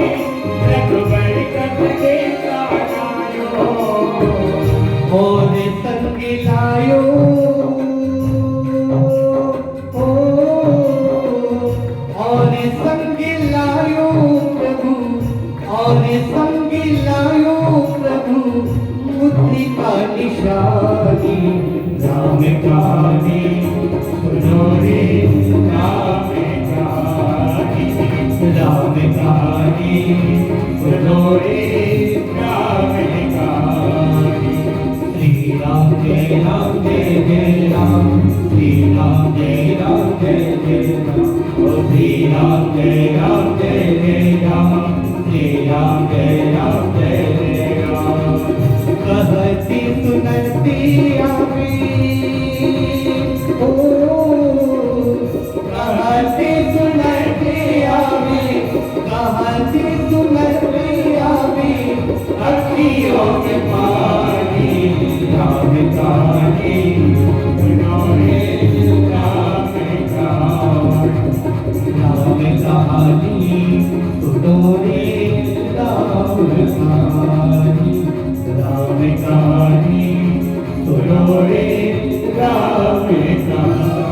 रघुबर को संदेशा लायो और संग लायो और संग लायो प्रभु और संग लायो प्रभु मुद्रिका निशानी राम कहानी सुनो रे राम कहानी राम कहानी सुनो रे राम कहानी श्री राम जय राम जय जय राम श्री राम जय राम जय जय राम श्री राम जय राम जय जय राम श्री राम जय राम जय जय राम कहती सुनती आवे ओ कहती सुनती आवे कहती सुनती आवे अखियों में पानी राम कहानी सुनो रे राम कहानी राम कहानी कहानी सुनो रे राम कहानी, राम कहानी सुनो रे राम कहानी।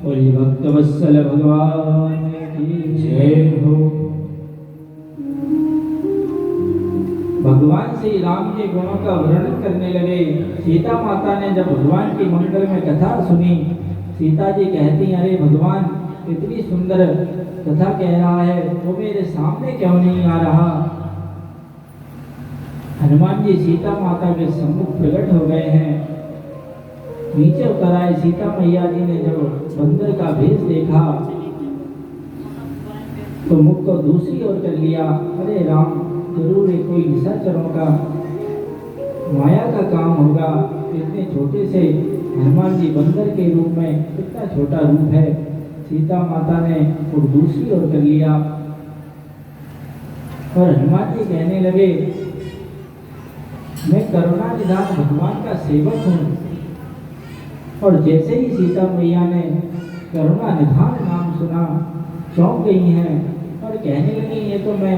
और ये भक्त वत्सल भगवान की जय हो। भगवान श्री राम के गुणों का वर्णन करने लगे। सीता माता ने जब भगवान की मंगल में कथा सुनी, सीता जी कहती, अरे भगवान इतनी सुंदर कथा कह रहा है, वो मेरे सामने क्यों नहीं आ रहा। हनुमान जी सीता माता के सम्मुख प्रकट हो गए हैं। नीचे उतर आए। सीता मैया जी ने जब बंदर का भेष देखा तो मुख को दूसरी ओर कर लिया। अरे राम, जरूर ये कोई निशाचरों का माया का काम होगा। इतने छोटे से हनुमान जी बंदर के रूप में, कितना छोटा रूप है। सीता माता ने मुख दूसरी ओर कर लिया और हनुमान जी कहने लगे, मैं करुणा निधान भगवान का सेवक हूँ। और जैसे ही सीता मैया ने करुणा निधान नाम सुना, चौंक गई हैं और कहने लगी, ये तो मैं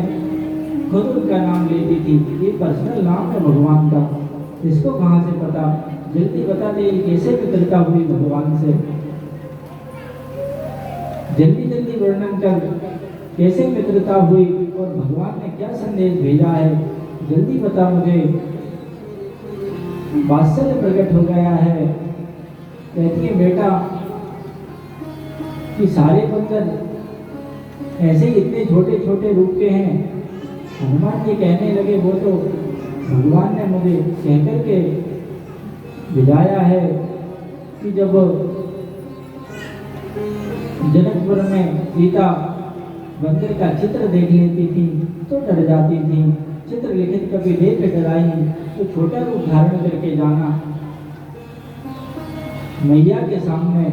खुद उनका नाम लेती थी, ये पर्सनल नाम है भगवान का, इसको कहाँ से पता। जल्दी बता दे, कैसे मित्रता हुई भगवान से। जल्दी जल्दी वर्णन कर, कैसे मित्रता हुई और भगवान ने क्या संदेश भेजा है, जल्दी बता मुझे। वात्सल्य प्रकट हो गया है। कहती है, बेटा कि सारे बंदर ऐसे ही इतने छोटे छोटे रूप के हैं। हनुमान जी कहने लगे, वो तो भगवान ने मुझे कहकर के भिजाया है कि जब जनकपुर में सीता बंदर का चित्र देख लेती थी तो डर जाती थी। चित्र लिखित कभी देख डराई, तो छोटा रूप धारण करके जाना। मैया के सामने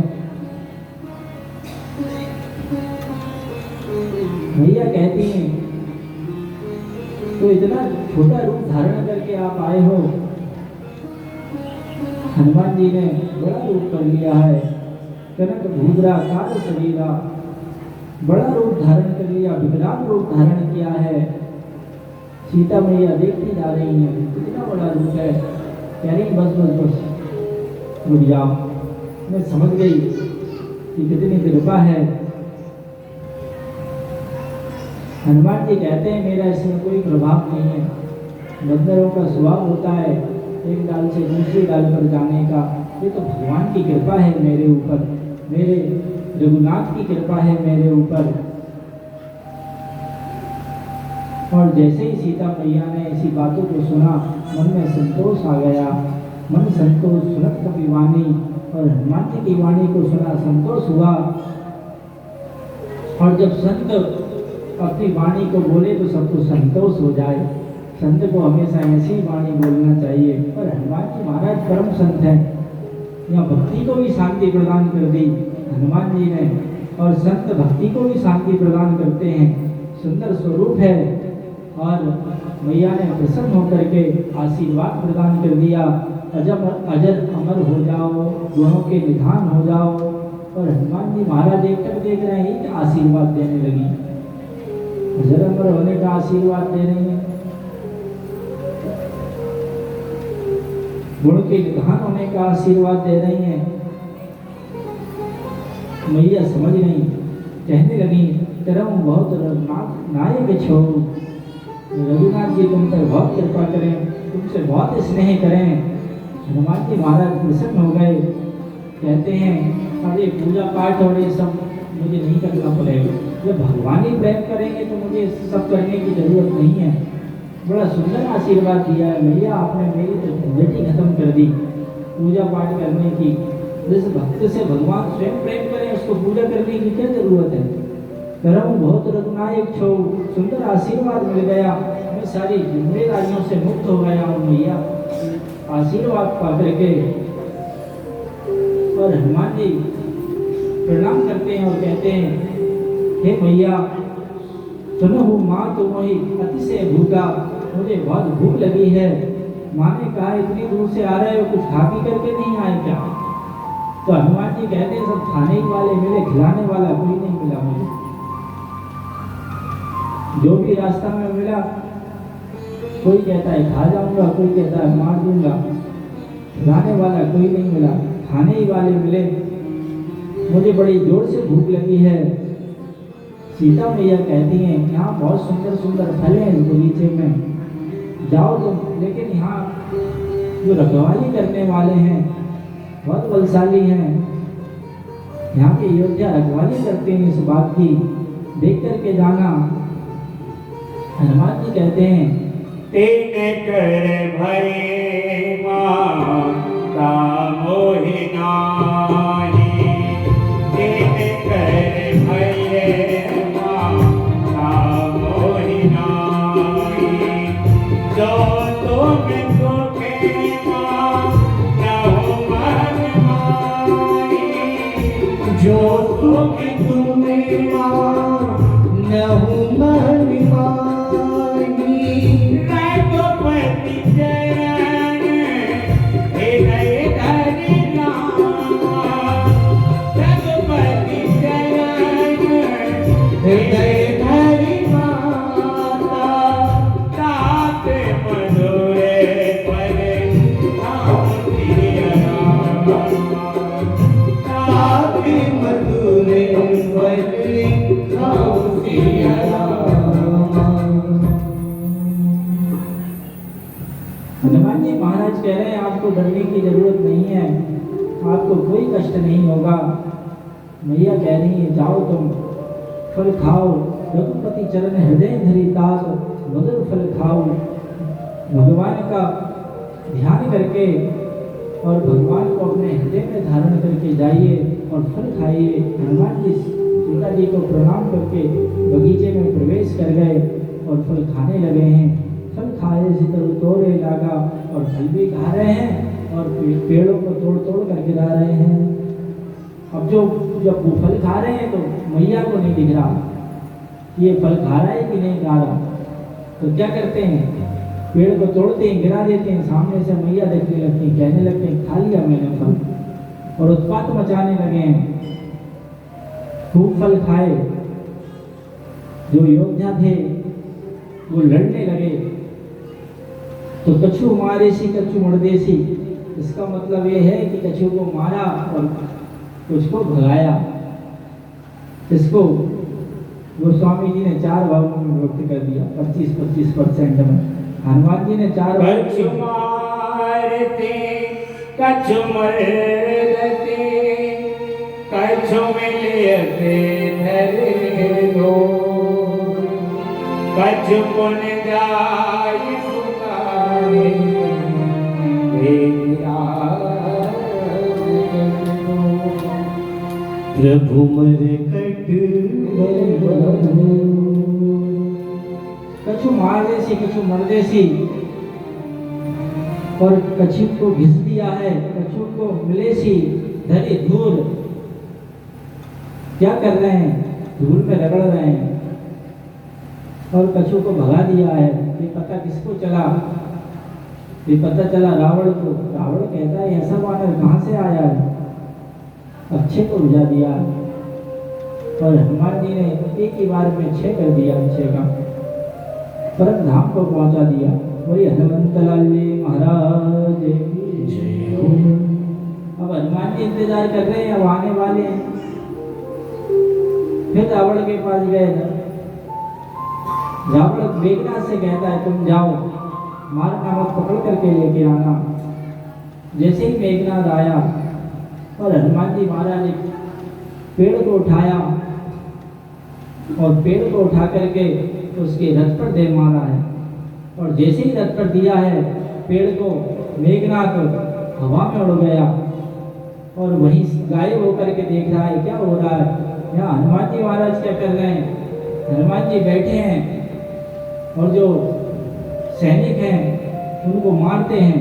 मैया कहती हैं, तो इतना छोटा रूप धारण करके आप आए हो। हनुमान जी ने बड़ा रूप कर लिया है। कनक भूद्रा काल शरीरा, बड़ा रूप धारण कर लिया, विकराल रूप धारण किया है। सीता मैया देखती जा रही है, कितना बड़ा रूप है। कह रही, बस बस बस रुक जाओ, मैं समझ गई कि कितनी कृपा है। हनुमान जी कहते हैं, मेरा इसमें कोई प्रभाव नहीं है। बंदरों का स्वभाव होता है एक डाल से दूसरी डाल पर जाने का। ये तो भगवान की कृपा है मेरे ऊपर, मेरे रघुनाथ की कृपा है मेरे ऊपर। और जैसे ही सीता मैया ने ऐसी बातों को सुना, मन में संतोष आ गया। मन संतोष सुनत कपि वाणी, और हनुमान जी की वाणी को सुना संतोष हुआ। और जब संत अपनी वाणी को बोले तो सबको संतोष हो जाए। संत को हमेशा ऐसी वाणी बोलना चाहिए। और हनुमान जी महाराज परम संत हैं, यहाँ भक्ति को भी शांति प्रदान कर दी हनुमान जी ने। और संत भक्ति को भी शांति प्रदान करते हैं, सुंदर स्वरूप है। और मैया ने प्रसन्न होकर के आशीर्वाद प्रदान कर दिया, अजर अमर हो जाओ, गुणों के निधान हो जाओ। और हनुमान जी महाराज एक टक देख रहे हैं कि आशीर्वाद देने लगी, अजर अमर होने का आशीर्वाद दे रही है, गुण के निधान होने का आशीर्वाद दे रही हैं। मैया समझ नहीं, कहने लगी, तेरा बहुत नायक छो, रघुनाथ जी तुम पर बहुत कृपा करें, तुमसे बहुत स्नेह करें। हनुमान जी महाराज प्रसन्न हो गए। कहते हैं, अरे पूजा पाठ और ये सब मुझे नहीं करना पड़ेगा, जब भगवान ही प्रेम करेंगे तो मुझे सब करने की जरूरत नहीं है। बड़ा सुंदर आशीर्वाद दिया है मैया, आपने मेरी तो झंझट ही खत्म कर दी पूजा पाठ करने की। जिस भक्त से भगवान स्वयं प्रेम करें उसको पूजा करने की क्या जरूरत है। करम बहुत रघुनायक छो, सुंदर आशीर्वाद मिल गया, मैं सारी जिम्मेदारियों से मुक्त हो गया हूँ मैया, आशीर्वाद पा करके। और हनुमान जी प्रणाम करते हैं और कहते हैं, हे मैया सुनो माँ तुम ही अतिशय भूखा, मुझे बहुत भूख लगी है। माँ ने कहा, इतनी दूर से आ रहे हो, कुछ खा पी करके नहीं आए क्या? तो हनुमान जी कहते हैं सब खाने वाले मिले, खिलाने वाला कोई नहीं मिला मुझे। जो भी रास्ता में मिला, कोई कहता है खा जाऊंगा, कोई कहता है मार दूंगा, खिलाने वाला कोई नहीं मिला, खाने ही वाले मिले। मुझे बड़ी जोर से भूख लगी है। सीता मैया कहती हैं यहाँ बहुत सुंदर सुंदर फल हैं इस बगीचे में, जाओ तुम, लेकिन यहाँ जो रखवाली करने वाले हैं बहुत बलशाली हैं, यहाँ के योद्धा रखवाली करते हैं, इस बात की देख करके जाना। हनुमान जी कहते हैं तीन कर भय माता मोहि नाही, तीन कर भय माता मोहि नाही, जो तुम सुखे नहु मन माही, जो सुख तुम्हें नहु मन माही, रघुपति चरण हृदय धरि नामा, रघुपति चरण हृदय धरि माता, तात मधुर पद नाम प्रिय रामा, तात मधुर पद नाम प्रिय रामा। हनुमान जी महाराज कह रहे हैं आपको डरने की जरूरत नहीं है, आपको कोई कष्ट नहीं होगा। मैया कह रही है जाओ तुम फल खाओ, रघुपति चरण हृदय धरि तास, मधुर फल खाओ। भगवान का ध्यान करके और भगवान को अपने हृदय में धारण करके जाइए और फल खाइए। हनुमान जी सीता जी को प्रणाम करके बगीचे में प्रवेश कर गए और फल खाने लगे हैं। फल खाए सितर तोड़े लागा, और फल भी खा रहे हैं और पेड़ों को तोड़ तोड़ कर गिरा रहे हैं। अब जब वो फल खा रहे हैं तो मैया को नहीं दिख रहा ये फल खा रहा है कि नहीं खा रहा, तो क्या करते हैं पेड़ को तोड़ते हैं, गिरा देते हैं। सामने से मैया देखने लगती हैं, कहने लगते हैं खा लिया मैंने फल, और उत्पात मचाने लगे हैं। खूब फल खाए, जो योद्धा थे वो लड़ने लगे। तो कछु मारेसी कछु मर्देसी, इसका मतलब ये है कि कछु को मारा और कुछ को भगाया। इसको गोस्वामी जी ने 4 भागों में व्यक्त कर दिया, 25-25% में। हनुमान जी ने 4 कछु मारते कछु मरते, कछु मिलते धरे दो, कछु पुन जाय सुखाए प्रभु मर कट कछु मार देसी कछु मर देसी, और कछु को घिस दिया है, कछु को मिलेसी धरी धूल। क्या कर रहे हैं, धूल में रगड़ रहे हैं। और कछु को भगा दिया है। ये पता किसको चला, ये पता चला रावण को। रावण कहता है ऐसा वानर कहाँ से आया है, अच्छे को बुझा दिया। और हनुमान जी ने एक ही बार में 6 कर दिया, अच्छे का परम धाम को पहुंचा दिया। बोलिए हनुमंत लाल जी महाराज की जय हो। अब हनुमान जी इंतजार कर रहे हैं, अब आने वाले हैं। फिर रावण के पास गए ना, रावण मेघनाथ से कहता है तुम जाओ मार नामक पकड़ करके लेके आना। जैसे ही मेघनाथ आया और हनुमान जी महाराज ने पेड़ को उठाया और पेड़ को उठा करके उसके रथ पर दे मारा है। और जैसे ही रथ पर दिया है पेड़ को, मेघनाथ हवा में उड़ गया और वहीं गायब होकर के देख रहा है क्या हो रहा है। यहाँ हनुमान जी महाराज क्या कर रहे हैं, हनुमान जी बैठे हैं और जो सैनिक हैं उनको मारते हैं,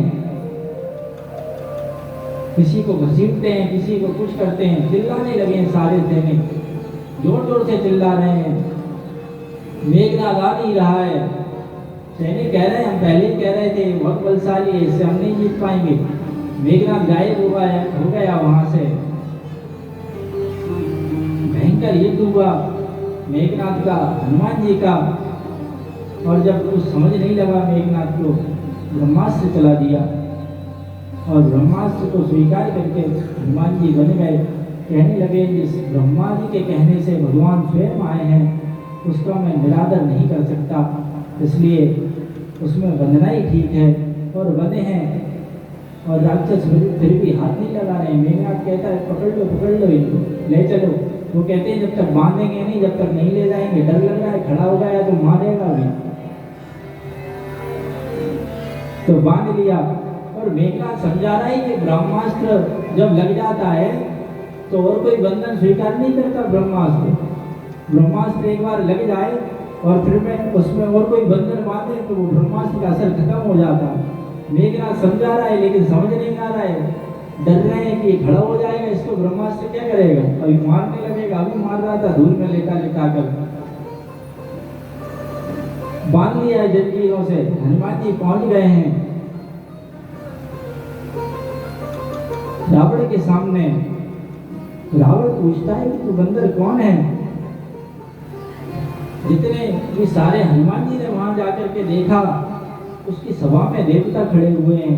किसी को घसीटते हैं, किसी को कुछ करते हैं। चिल्लाने लगे हैं सारे सैनिक, जोर जोर से चिल्ला रहे हैं। मेघनाथ आ नहीं रहा है। सैनिक कह रहे हैं हम पहले ही कह रहे थे बहुत बलशाली है, इससे हम नहीं जीत पाएंगे। मेघनाथ गायब हो गया वहां से। भयंकर युद्ध हुआ मेघनाथ का हनुमान जी का। और जब कुछ समझ नहीं लगा मेघनाथ को, ब्रह्मास्त्र चला दिया और ब्रह्मास्त्र को स्वीकार करके हनुमान जी बन गए। कहने लगे जिस ब्रह्मा जी के कहने से भगवान स्वयं आए हैं उसका मैं निरादर नहीं कर सकता, इसलिए उसमें बंधना ही ठीक है। और बंधे हैं और राक्षस फिर भी हाथ नहीं लगा रहे। मेघनाथ कहता है पकड़ लो इनको, ले चलो। वो कहते हैं जब तक बांधेंगे नहीं, जब तक नहीं ले जाएंगे, डर लग रहा है, खड़ा हो गया तो मारेगा भी। तो बांध लिया और मेघनाथ समझा रहा है कि ब्रह्मास्त्र जब लग जाता है तो और कोई बंधन स्वीकार नहीं करता। ब्रह्मास्त्र एक बार लग जाए और फिर में उसमें और कोई बंधन बांधे तो वो ब्रह्मास्त्र का असर खत्म हो जाता। मेघनाथ समझा रहा है लेकिन समझ नहीं आ रहा है, डर रहे हैं कि खड़ा हो जाएगा, इसको ब्रह्मास्त्र क्या करेगा, अभी मारने लगेगा। अभी मार रहा था धूल में लेटा कर बांध लिया जंजीरों से। हनुमान जी पहुंच गए हैं रावण के सामने। रावण पूछता है कि तू बंदर कौन है। जितने भी सारे हनुमान जी ने वहां जाकर के देखा, उसकी सभा में देवता खड़े हुए हैं,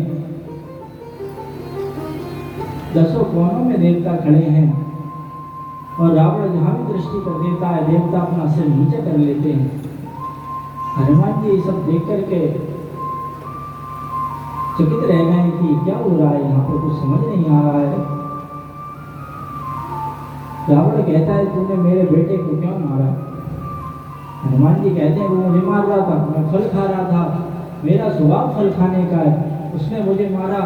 दसों कोनों में देवता खड़े हैं। और रावण जहां भी दृष्टि कर देता है देवता अपना सिर नीचे कर लेते हैं। हनुमान जी सब देख करके चकित रह गए कि क्या हो रहा है यहाँ पर, कुछ समझ नहीं आ रहा है। रावण कहता है तूने मेरे बेटे को क्यों मारा। हनुमान जी कहते हैं वो मुझे मार रहा था, मैं फल खा रहा था, मेरा स्वभाव फल खाने का है, उसने मुझे मारा,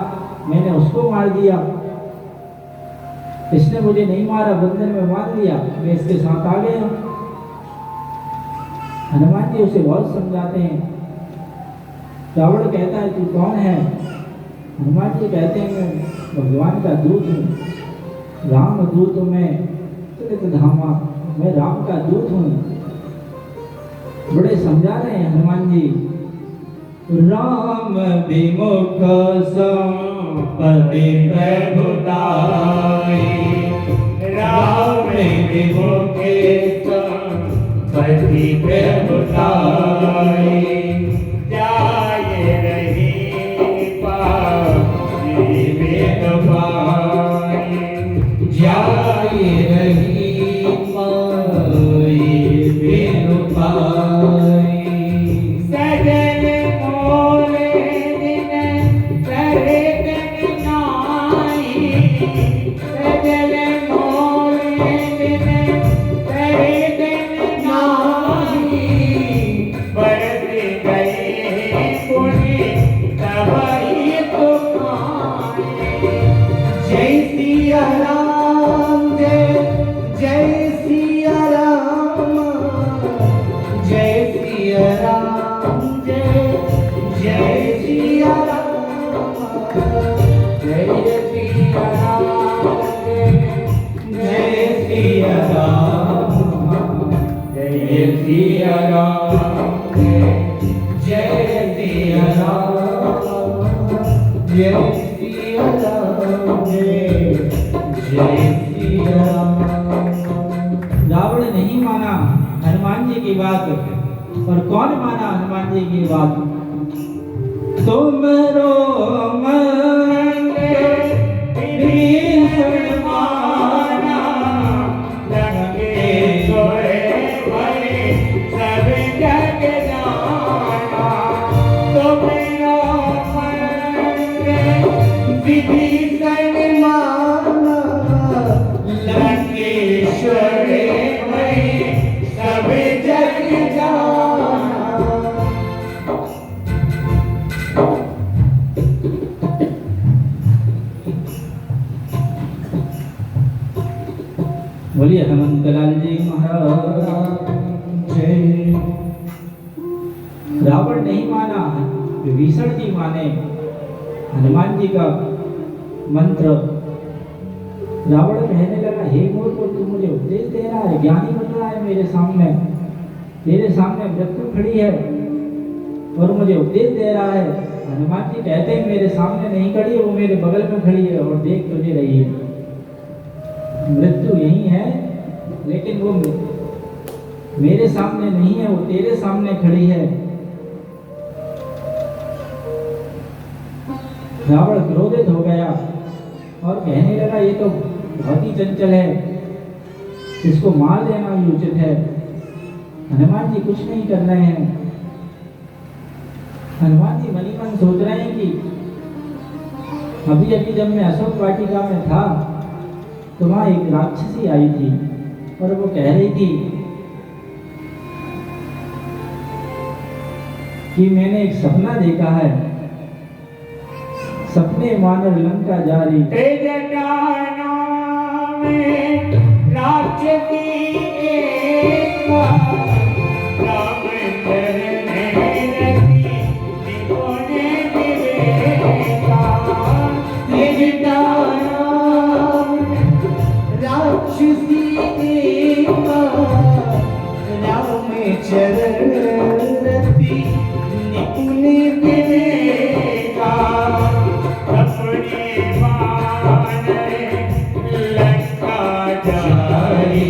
मैंने उसको मार दिया, इसने मुझे नहीं मारा, बंधन में बांध लिया, मैं इसके साथ आ गया। हनुमान जी उसे बहुत समझाते हैं। रावण कहता है तू कौन है। हनुमान जी कहते हैं मैं भगवान का दूत हूँ, राम दूत मैं त्रित धामा, मैं राम का दूत हूँ। बड़े समझा रहे हैं हनुमान जी। राम विमुख संपत्ति प्रभुताई, राम विमुख संपत्ति प्रभुताई, जाए रही पाई वेद पाई, जाए रही पाई वेद पाई। सजल मोले दिन करे दिन नाई, सजल मोले दिन करे दिन नाई, बढ़त गए पुण्य तबही तो खाए। जय सिया राम जय सिया राम, जय सिया राम जय सिया राम, जय सिया राम जय सिया राम, जय सिया राम जय सिया राम, जय सिया राम जय सिया राम। रावण नहीं माना हनुमान जी की बात। और कौन माना हनुमान जी की बात। तुमरो मन भीषण माना, लंकेश्वर भय सब जग जाना। तुमरो मन विभीषण माना, लंकेश्वर भय सब जग जाना। बोलिए हनुमंतलाल जी महाराज जय। रावण नहीं माना, विभीषण जी माने हनुमान जी का मंत्र। रावण कहने लगा हे मूर्ख, तू मुझे उपदेश दे रहा है, ज्ञानी बन रहा है मेरे सामने, तेरे सामने मृत्यु खड़ी है और मुझे उपदेश दे रहा है। हनुमान जी कहते हैं मेरे सामने नहीं खड़ी है, वो मेरे बगल में खड़ी है और देख तुझे रही है। मृत्यु यही है, लेकिन वो मेरे सामने नहीं है, वो तेरे सामने खड़ी है। रावण क्रोधित हो गया और कहने लगा, ये तो बहुत ही चंचल है, इसको मार देना ही उचित है। हनुमान जी कुछ नहीं कर रहे हैं। हनुमान जी मनी मन सोच रहे हैं कि अभी अभी जब मैं अशोक वाटिका में था तो वहां एक राक्षसी आई थी और वो कह रही थी कि मैंने एक सपना देखा है, सपने मानव लंका जारी। राक्षसी एक राम चरणे रति निपुणे विवेका। राक्षसी एक राम चरण रति निपुण विवेका। अपने माने लंका जारी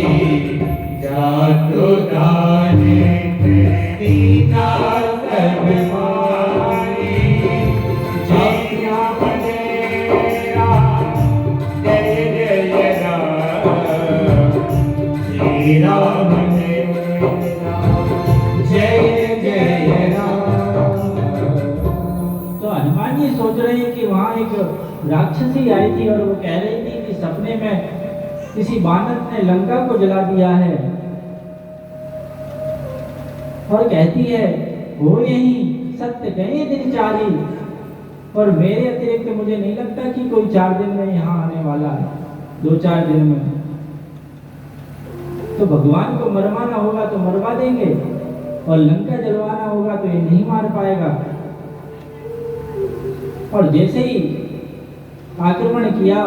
जातु दाने दीना सब मारी। जय राम जय राम जय जय राम। श्री राम जय राम जय जय राम। तो हनुमान जी सोच रहे हैं कि वहां एक राक्षसी आई थी और वो कह रही थी कि सपने में किसी बानर ने लंका को जला दिया है और कहती है, हो यही सत्य कहे दिन चारी। और मेरे अतिरिक्त मुझे नहीं लगता कि कोई 4 दिन में यहाँ आने वाला है, 2-4 दिन में। तो भगवान को मरवाना होगा तो मरवा देंगे और लंका जलवाना होगा तो ये नहीं मार पाएगा। और जैसे ही आक्रमण किया,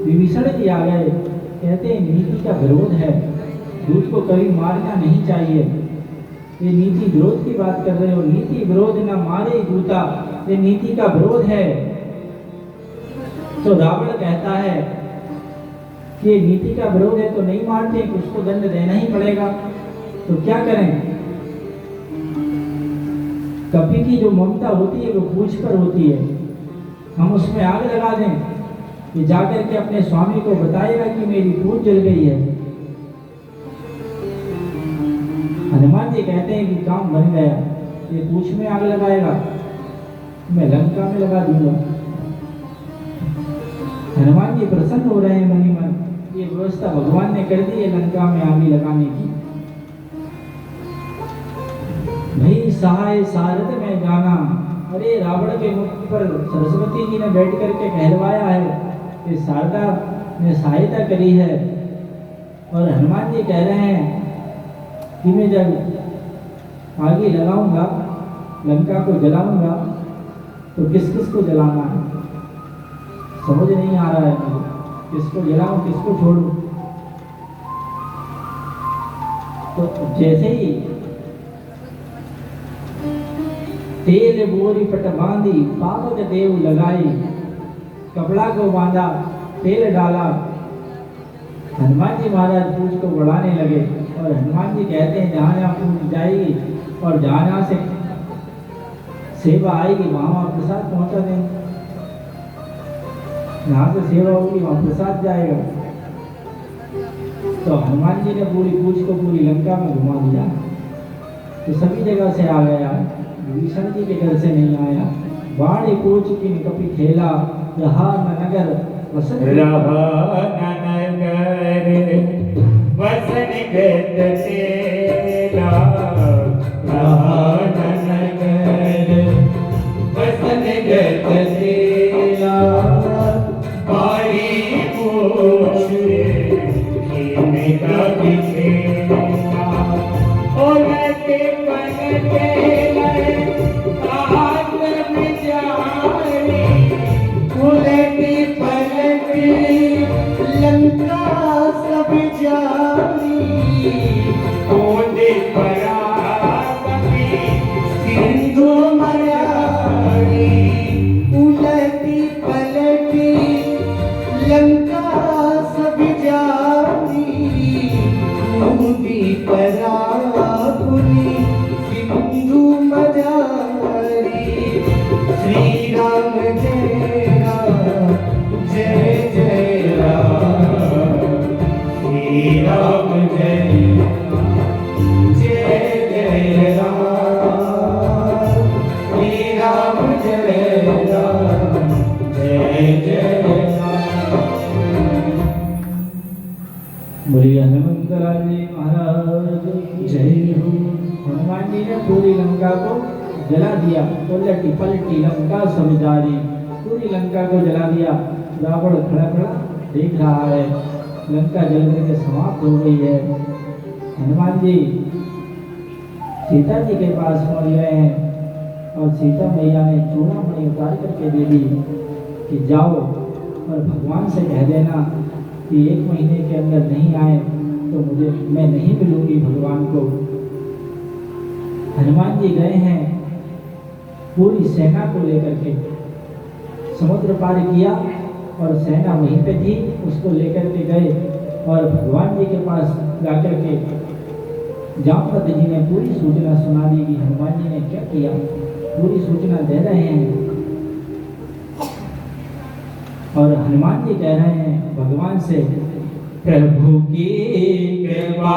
विभीषण जी आ गए, कहते हैं नीति का विरोध है, दूत को कभी मारना नहीं चाहिए। ये नीति विरोध की बात कर रहे हो, नीति विरोध न मारे दूता, ये नीति का विरोध है। तो रावण कहता है कि ये नीति का विरोध है तो नहीं मारते, उसको दंड देना ही पड़ेगा। तो क्या करें? कपि की जो ममता होती है वो पूंछ पर होती है, हम उसमें आग लगा दें, ये जाकर के अपने स्वामी को बताएगा कि मेरी पूंछ जल गई है। हनुमान जी कहते हैं कि काम बन गया, ये पूंछ में आग लगाएगा, मैं लंका में लगा दूंगा। हनुमान जी प्रसन्न हो रहे हैं मनी मन, ये व्यवस्था भगवान ने कर दी है लंका में आग लगाने की। भई सहाय सारथ में जाना। अरे रावण के मुख पर सरस्वती जी ने बैठ करके कहलवाया है कि शारदा ने सहायता करी है। और हनुमान जी कह रहे हैं कि मैं जब आगे लगाऊंगा, लंका को जलाऊंगा, तो किस किस को जलाना है समझ नहीं आ रहा है मुझे, किसको जलाऊं किसको छोड़ूं। तो जैसे ही तेल बोरी पट बांधी पावक देव लगाई, कपड़ा को बांधा, तेल डाला, हनुमान जी महाराज पूंछ को बढ़ाने लगे। और हनुमान जी कहते हैं जहाँ जहाँ पूंछ जाएगी और जहाँ जहाँ से सेवा आएगी वहाँ प्रसाद पहुँचा देंगे, जहाँ से सेवा होगी वहाँ प्रसाद जाएगा। तो हनुमान जी ने पूरी पूंछ को पूरी लंका में घुमा दिया, तो सभी जगह से आ गया, विभीषण जी के घर से नहीं आया। बाड़ी पूछ किन कपि खेला, रहा न नगर वसन वसन गत तेरा। रहा नगर वसन गत तेरा। बाड़ी पूछ किन कपि खेला। उलटे पलटे उलटी पलटी लंका सब जानी। ओदे पराकपि सिंधु मरारी। उलटी पलटी लंका सब जानी। शराबुनी सिंधु मदारी श्री राम जय राम जय जय राम श्री राम जय जय जय राम श्री राम जय राम जय जय बोलिए हनुमंतलाल जी महाराज की जय हो। हनुमान जी ने पूरी लंका को जला दिया, उलटी पलटी लंका समिधारी, पूरी लंका को जला दिया। रावण खड़ा खड़ा देख रहा है, लंका जल करके समाप्त हो गई है। हनुमान जी सीता जी के पास पहुंच गए हैं और सीता मैया ने चूड़ामणि उतार करके दे दी कि जाओ और भगवान से कह देना कि 1 महीने के अंदर नहीं आए तो मैं नहीं मिलूंगी भगवान को। हनुमान जी गए हैं, पूरी सेना को लेकर के समुद्र पार किया और सेना वहीं पे थी, उसको लेकर के गए और भगवान जी के पास जाकर के जामवंत जी ने पूरी सूचना सुना दी कि हनुमान जी ने क्या किया। पूरी सूचना दे रहे हैं और हनुमान जी कह रहे हैं भगवान से, प्रभु की कृपा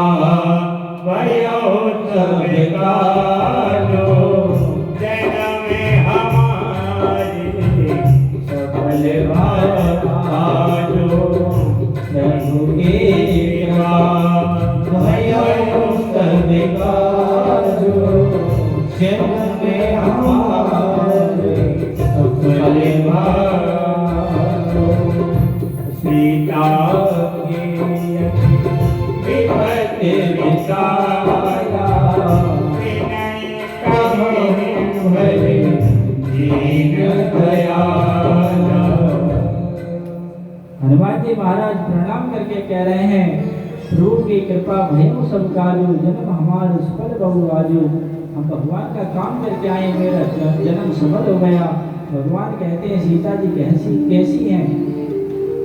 भयो तब कालो जन्म हमारे सफल भालो। प्रभु की कृपा भयो तब कालो जन्म हमारे सफल भालो। सीता विपत्ति विसाया विनय कहो भले दीन दयाला। हनुमान जी महाराज प्रणाम करके कह रहे हैं, प्रभु की कृपा भयो सब काजू जन्म हमारे सफल बहु आजू। हम भगवान का काम करके आए, मेरा जन्म सफल हो गया। भगवान कहते हैं सीता जी कैसी हैं?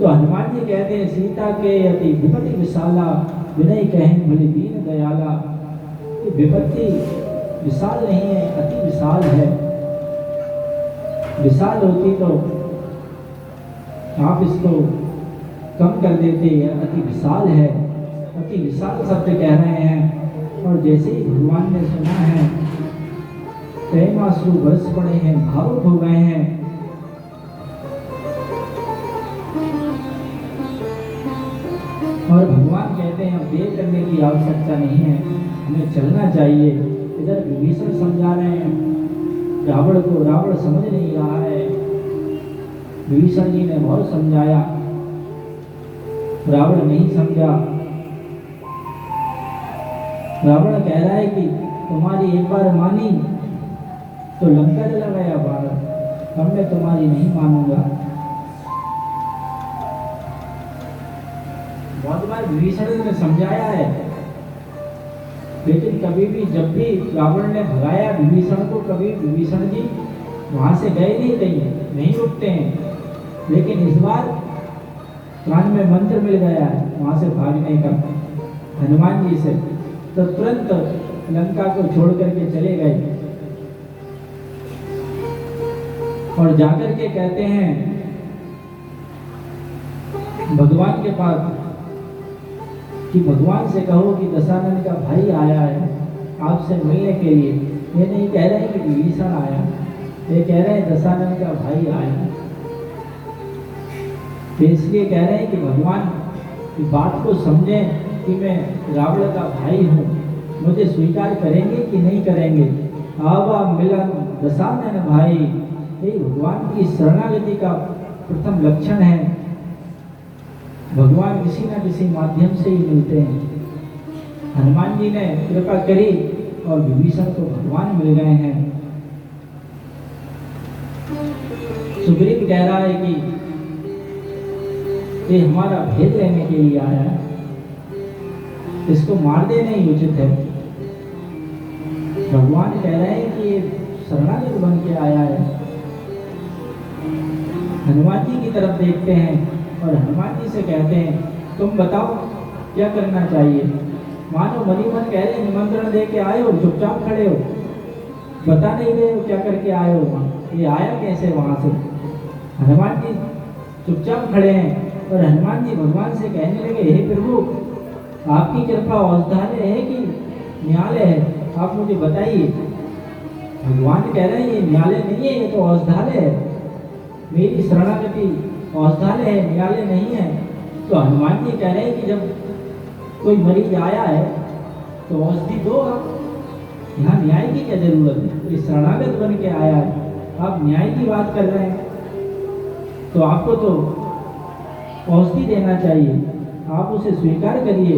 तो हनुमान जी कहते हैं सीता के अति विपत्ति विशाला विनय कहें भले दीन दयाला। ये विपत्ति विशाल नहीं है, अति विशाल है। विशाल होती तो आप इसको कम कर देते, अति विशाल है। अति विशाल शब्द कह रहे हैं और जैसे ही भगवान ने सुना है, तैमासु बरस पड़े हैं, भावुक हो गए हैं। और भगवान कहते हैं देर करने की आवश्यकता नहीं है, हमें चलना चाहिए। इधर विभीषण समझा रहे हैं रावण को, रावण समझ नहीं रहा है। विभीषण जी ने बहुत समझाया, रावण नहीं समझा। रावण कह रहा है कि तुम्हारी एक बार मानी तो लंका जला गया भारत, अब मैं तुम्हारी नहीं मानूंगा। बहुत बार विभीषण ने समझाया है, लेकिन कभी भी जब भी रावण ने भगाया विभीषण को, कभी विभीषण जी वहां से गए नहीं, कहीं नहीं रुकते हैं। लेकिन इस बार कान में मंत्र मिल गया है वहां से भागने का हनुमान जी से, तो तुरंत लंका को छोड़ करके चले गए और जाकर के कहते हैं भगवान के पास कि भगवान से कहो कि दशानन का भाई आया है आपसे मिलने के लिए। ये नहीं कह रहे कि विभीषण आया, ये कह रहे हैं दशानन का भाई आया। तो इसलिए कह रहे हैं कि भगवान की बात को समझें कि मैं रावण का भाई हूँ, मुझे स्वीकार करेंगे कि नहीं करेंगे। आवा मिलन दशानन भाई, ये भगवान की शरणागति का प्रथम लक्षण है। भगवान किसी न किसी माध्यम से ही मिलते हैं। हनुमान जी ने कृपा करी और विभीषण को भगवान मिल गए हैं। सुग्रीव कह रहा है कि ये हमारा भेद लेने के लिए आया है, इसको मार देना ही उचित है। भगवान कह रहे हैं कि ये शरणागत बन के आया है। हनुमान जी की तरफ देखते हैं और हनुमान जी से कहते हैं तुम बताओ क्या करना चाहिए। मानो मनीमन कह रहे निमंत्रण दे के आए हो, चुपचाप खड़े हो, बता नहीं रहे हो क्या करके आए हो वहाँ, ये आया कैसे वहाँ से। हनुमान जी चुपचाप खड़े हैं और हनुमान जी भगवान से कहने लगे, हे प्रभु आपकी कृपा औषधालय है कि न्यायालय है, आप मुझे बताइए। भगवान कह रहे हैं ये न्यायालय नहीं है, ये तो औषधालय है, मेरी शरणागति औषधालय है, न्यायालय नहीं है। तो हनुमान जी कह रहे हैं कि जब कोई मरीज आया है तो औषधि दो आप, यहाँ न्याय की क्या जरूरत है, ये शरणागत बन के आया है, आप न्याय की बात कर रहे हैं, तो आपको तो औषधि देना चाहिए, आप उसे स्वीकार करिए।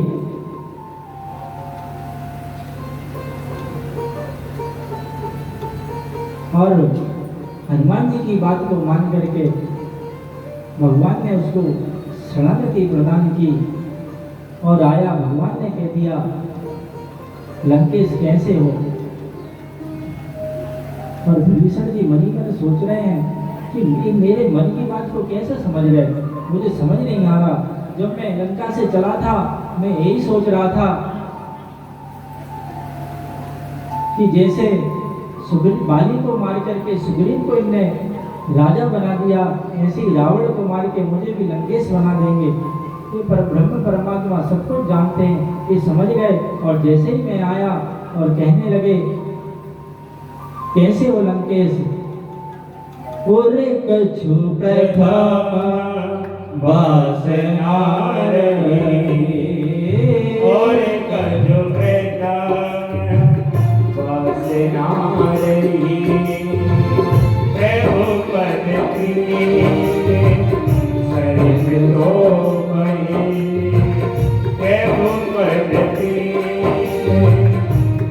और हनुमान जी की बात को मान करके भगवान ने उसको शरणागति प्रदान की और आया। भगवान ने कह दिया, लंकेश कैसे हो। और विभीषण जी मन ही मन सोच रहे हैं कि ये मेरे मन की बात को कैसे समझ गए, मुझे समझ नहीं आ रहा। जब मैं लंका से चला था मैं यही सोच रहा था कि जैसे बाली को मार करके सुग्रीव को इनने राजा बना दिया, ऐसे ही रावण को मार के मुझे भी लंकेश बना देंगे। तो पर ब्रह्म परमात्मा सब कुछ जानते हैं, ये समझ गए। और जैसे ही मैं आया और कहने लगे, कैसे हो लंकेश। और कछु प्रथम वासना रही, और कछु प्रथम वासना रही, प्रभु पद प्रीत सरिस रोमणि, प्रभु पद प्रीत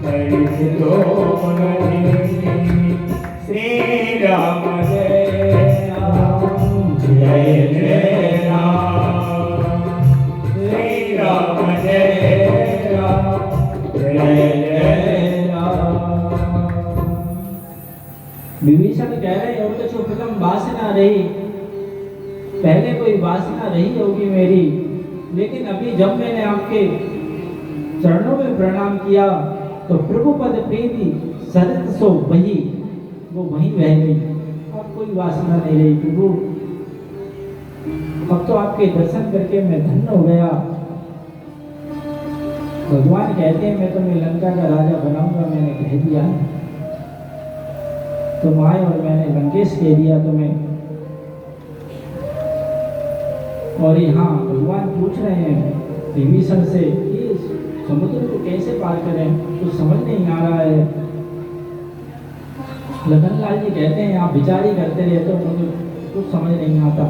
सरिस रोमणि। श्री राम जय राम जय जय राम, श्री राम जय राम जय जय राम। विभीषण कह रहे हैं, और कुछ प्रथम वासना रही, पहले कोई वासना रही होगी मेरी, लेकिन अभी जब मैंने आपके चरणों में प्रणाम किया तो प्रभु पद प्रीति सरित सो वही, वो वहीं बह गई। अब कोई वासना नहीं रही प्रभु, अब तो आपके दर्शन करके मैं धन्य हो गया। भगवान कहते हैं मैं तुम्हें लंका का राजा बनाऊंगा, मैंने कह दिया, तुम आए और मैंने लंकेश कह दिया तुम्हें। और यहाँ भगवान पूछ रहे हैं विभीषण से कि समुद्र को कैसे पार करें, कुछ समझ नहीं आ रहा है। लखनलाल जी कहते हैं आप विचार ही करते रहते हो, मुझे कुछ समझ नहीं आता,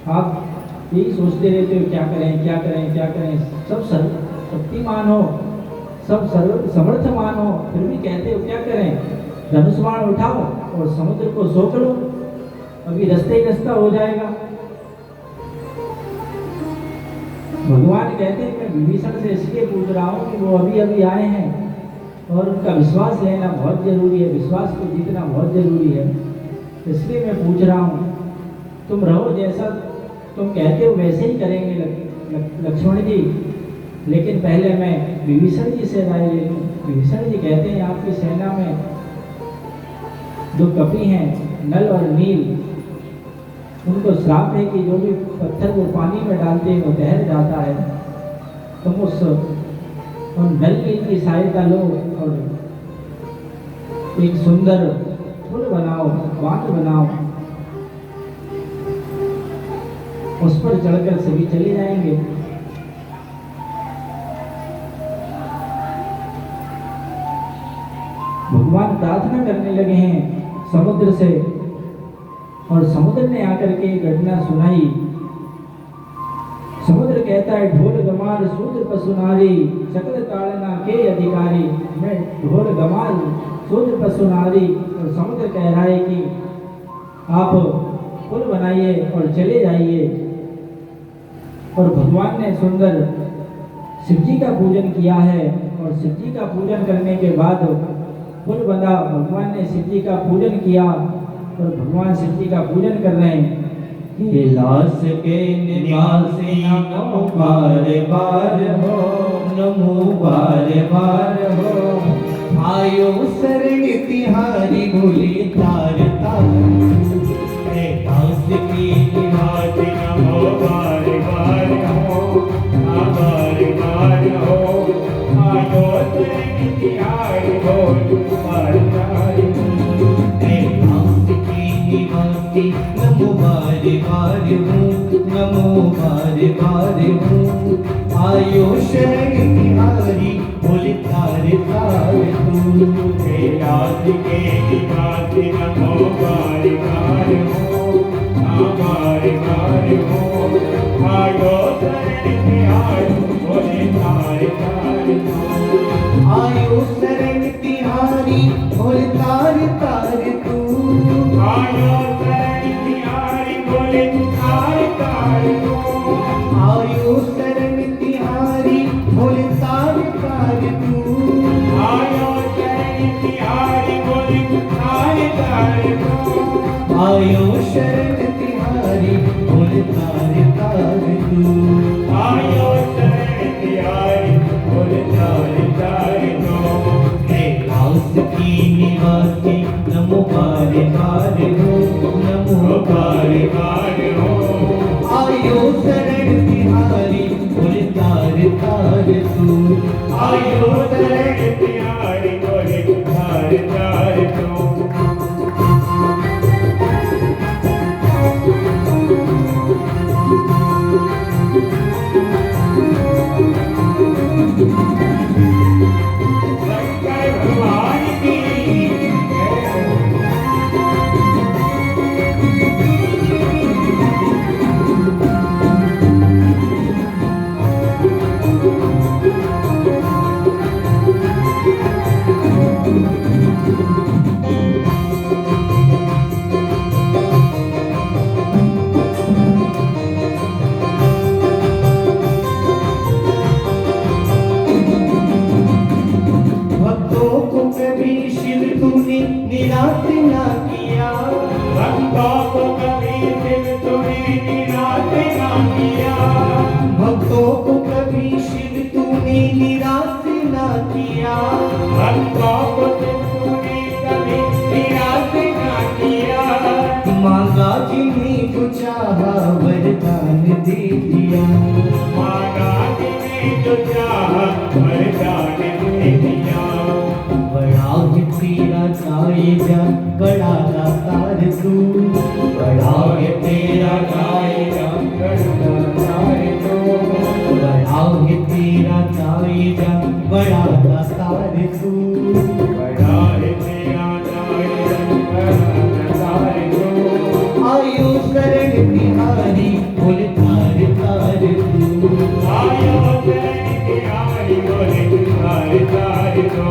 आप यही सोचते रहते हो क्या करें क्या करें क्या करें। सब शक्तिमान हो, सब सर्व समर्थमान हो, फिर भी कहते हो क्या करें। धनुष बाण उठाओ और समुद्र को सोख लो, अभी रास्ते ही रास्ता हो जाएगा। भगवान कहते हैं मैं विभीषण से इसलिए पूछ रहा हूँ कि वो अभी अभी आए हैं और उनका विश्वास लेना बहुत जरूरी है, विश्वास को जीतना बहुत जरूरी है, इसलिए मैं पूछ रहा हूँ। तुम रहो जैसा तुम कहते हो वैसे ही करेंगे लक्ष्मण जी, लेकिन पहले मैं विभीषण जी से राय ले लूँ। विभीषण जी कहते हैं आपकी सेना में दो कपि हैं, नल और नील, उनको श्राप है कि जो भी पत्थर को पानी में डालते हैं वो तैर जाता है। तुम उस नल नील की सहायता लो और एक सुंदर पुल बनाओ, बांध बनाओ, उस पर चढ़कर सभी चले जाएंगे। भगवान प्रार्थना करने लगे हैं समुद्र से, और समुद्र ने आकर के घटना सुनाई। समुद्र कहता है ढोल गमार शूद्र पशुनारी, सकल ताड़ना के अधिकारी। मैं ढोल गमार शूद्र पशुनारी, और समुद्र कह रहा है कि आप पुल बनाइए और चले जाइए। और भगवान ने सुंदर शिव जी का पूजन किया है, और शिव जी का पूजन करने के बाद पुल बना। भगवान ने शिव जी का पूजन किया और भगवान शिव जी का पूजन कर रहे हैं। कैलाश के निवासी नमो बार बार हो, नमो बार बार हो। आयो शरण तिहारी बोले तार तार। कैलाश के निवासी नमो बार बार हो, बार बार हो। आयो शरण तिहारी बोल बार बार हो। कैलाश के निवासी नमो बार बार हो, नमो बार बार हो। आयो शरण तिहारी बोले तार तार तू। कैलाश के निवासी नमो बार बार हो, बार बार हो। आयो शरण तिहारी बोले तार तार हो। आयो शरण तिहारी बोले तार तार तू। आयो शरण तिहारी बोले तार तार हो। आयो शरण तिहारी बोले तार तार तू। आयो शरण तिहारी बोले तार तार हो। आयो शरण तिहारी बोले तार तार तू। आयो शरण तिहारी बोले तार तार हो। कैलाश की निवासी नमो बार बार हो, नमो बार बार हो। आयो शरण तिहारी बोले तार तार तू। आयो शरण तिहारी बोले तार तार हो। शंकर भगवान की भक्तों को कभी शिव तूने निराश ना किया। भक्तों को कभी शिव तूने निराश ना किया। भक्तों को कभी शिव तूने निराश ना किया। भक्तों को शिव तूने कभी निराश ना किया। मांगा जिन्हें जो चाहा वरदान दे दिया। मांगा जिन्हें जो चाहा वरदान दे दिया। बड़ा है तेरा कायजा बड़ा दातार तू। बड़ा है तेरा कायजा बड़ा है तेरा कायजा बड़ा दातार तू। बड़ा है तेरा दातार तू। आयो शरण तिहारी बोले तार तार तू। आयो शरण तिहारी बोले तार तार तू।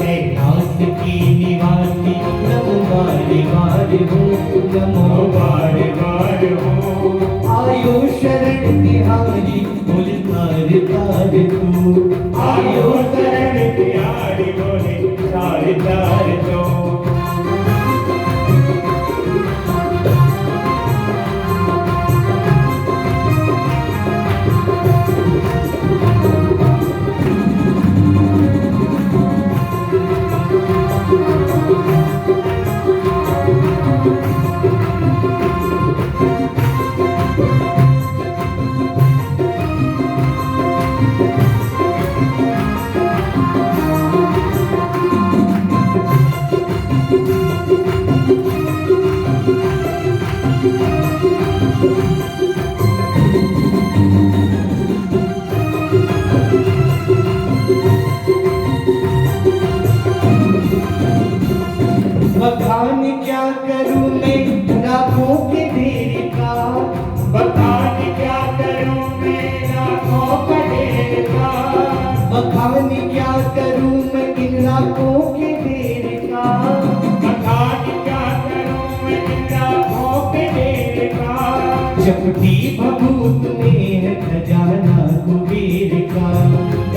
कैलाश की निवासी नमो बार बार हो, नमो बार बार हो। आयो शरण तिहारी बोले तार तार तू। आयो शरण तिहारी बोले तार तार तू। बखान क्या करूं मैं लाखों के ढेर का। बखान क्या करूं मैं लाखों का ढेर का। बखान क्या करूं मैं इन लाखों के ढेर का। बखान क्या करूं मैं लाखों के ढेर का। चपटी भभूत में है खजाना कुबेर का।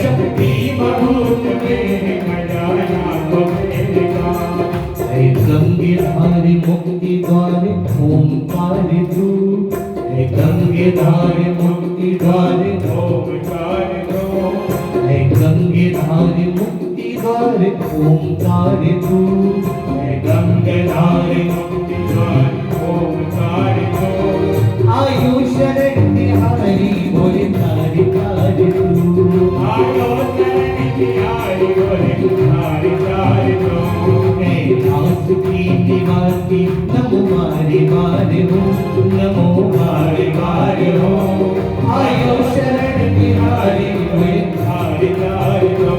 चपटी भभूत में है खजाना कुबेर का। है गंगेधारी मुक्ति द्वार ओंकार तू। गंगे धार मुक्ति द्वार ओमकार दो है गंगे धार मुक्ति द्वार ओमकार तू है गंगाधार मुक्ति द्वार ओमकार दो आयु शरण तिहारी बोले तारी कार तू आयो शरण तिहारी बोले तारी कार दो है दास की निवासी नमो मारे मारे हो नमो मारे मारे हो आयु शरण तिहारी बोले तारी कार दो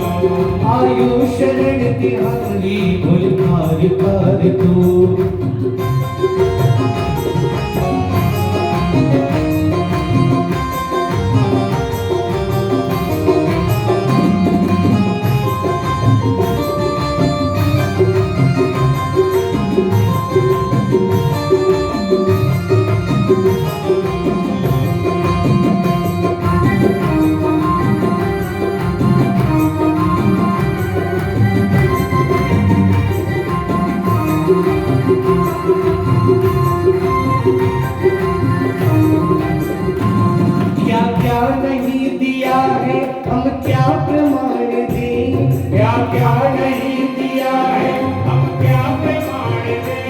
आयु शरण तिहारी बोले तारी कार तू क्या क्या नहीं दिया है हम क्या प्रमाण दें क्या क्या नहीं दिया है हम क्या प्रमाण दें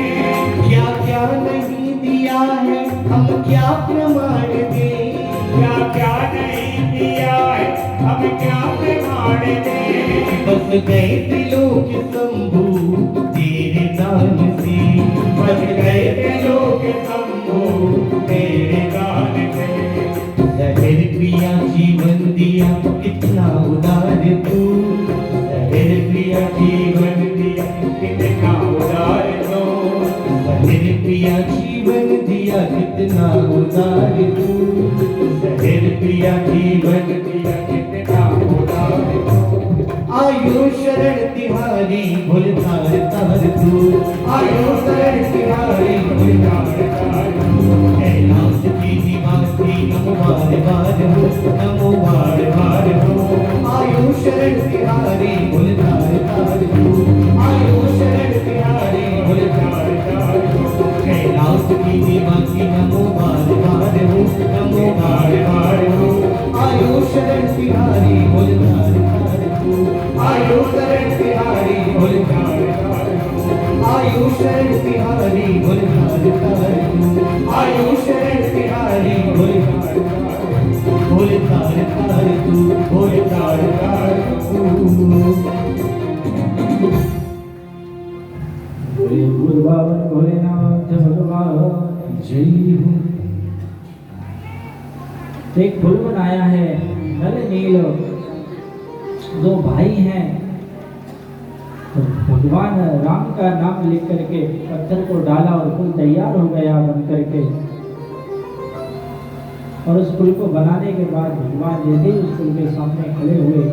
क्या क्या नहीं दिया है हम क्या प्रमाण दें क्या क्या नहीं दिया है हम क्या प्रमाण दें बस गए त्रिलोक शंभु तेरे दान से बच गए थे लोग शंभु तेरे दान से सहर प्रिया जीवन दिया कितना उदार तू सहर प्रिया जीवन दिया कितना उदार दो सहर प्रिया जीवन दिया कितना उदार तू सहर प्रिया जीवन दिया कितना उदार दो आयु शरण तिहारी भोल तार तार तू आयो शरण तिहारी उदार तार कैलाश की निवासी नमो बार बार हो नमो बार बार हो आयु शरण तिहारी भोल तार तार तू आयु शरण तिहारी भोल तार तार तू कैलाश की निवासी नमो बार बार हो नमो बार बार हो आयु शरण तिहारी भोल तार तार तू आयो शरण तिहारी भोल उदार तार आयु शरण तिहारी भोल तार तार तू आयु शरण तिहारी भोल भोल तार तार तू भोल तार तार तू बोले गुरुबाबन भोलेनाथ भगवान जय हो। एक पुल बनाया है नल नील, दो भाई हैं। तो भगवान राम का नाम लिख करके पत्थर को डाला और पुल तैयार हो गया बन करके। और उस पुल को बनाने के बाद भगवान जैसे ही उस पुल के सामने खड़े हुए,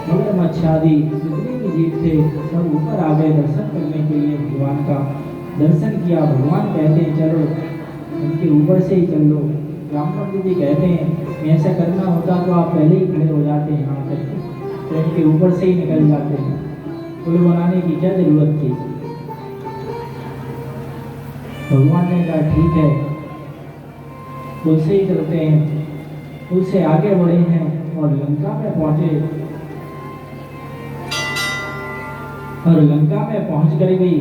मगरमच्छ आदि जितने भी जीव थे सब ऊपर आ गए दर्शन करने के लिए। भगवान का दर्शन किया। भगवान कहते हैं चलो उनके ऊपर से ही चल लो। ब्राह्मण जी कहते हैं ऐसा करना होता तो आप पहले ही खड़े हो जाते हैं यहाँ तक, तो इनके ऊपर से ही निकल जाते हैं। पुल बनाने की क्या जरूरत थी। भगवान ने कहा ठीक है, पुल से ही चलते हैं। पुल से आगे बढ़े हैं और लंका में पहुंचे। और लंका में पहुंच कर भी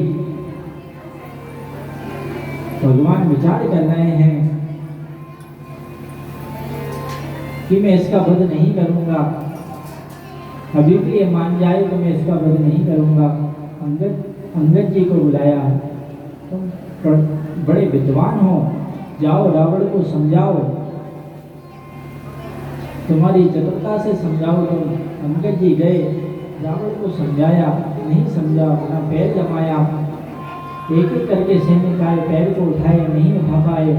भगवान विचार कर रहे हैं कि मैं इसका वध नहीं करूंगा। अभी भी ये मान जाए तो मैं इसका वध नहीं करूंगा। अंगद जी को बुलाया, तुम बड़े विद्वान हो, जाओ रावण को समझाओ, तुम्हारी चतुरता से समझाओ। तुम अंगद जी गए, रावण को समझाया, नहीं समझा, अपना पैर जमाया। एक एक करके सैनिक आए, पैर को उठाए, नहीं उठा पाए।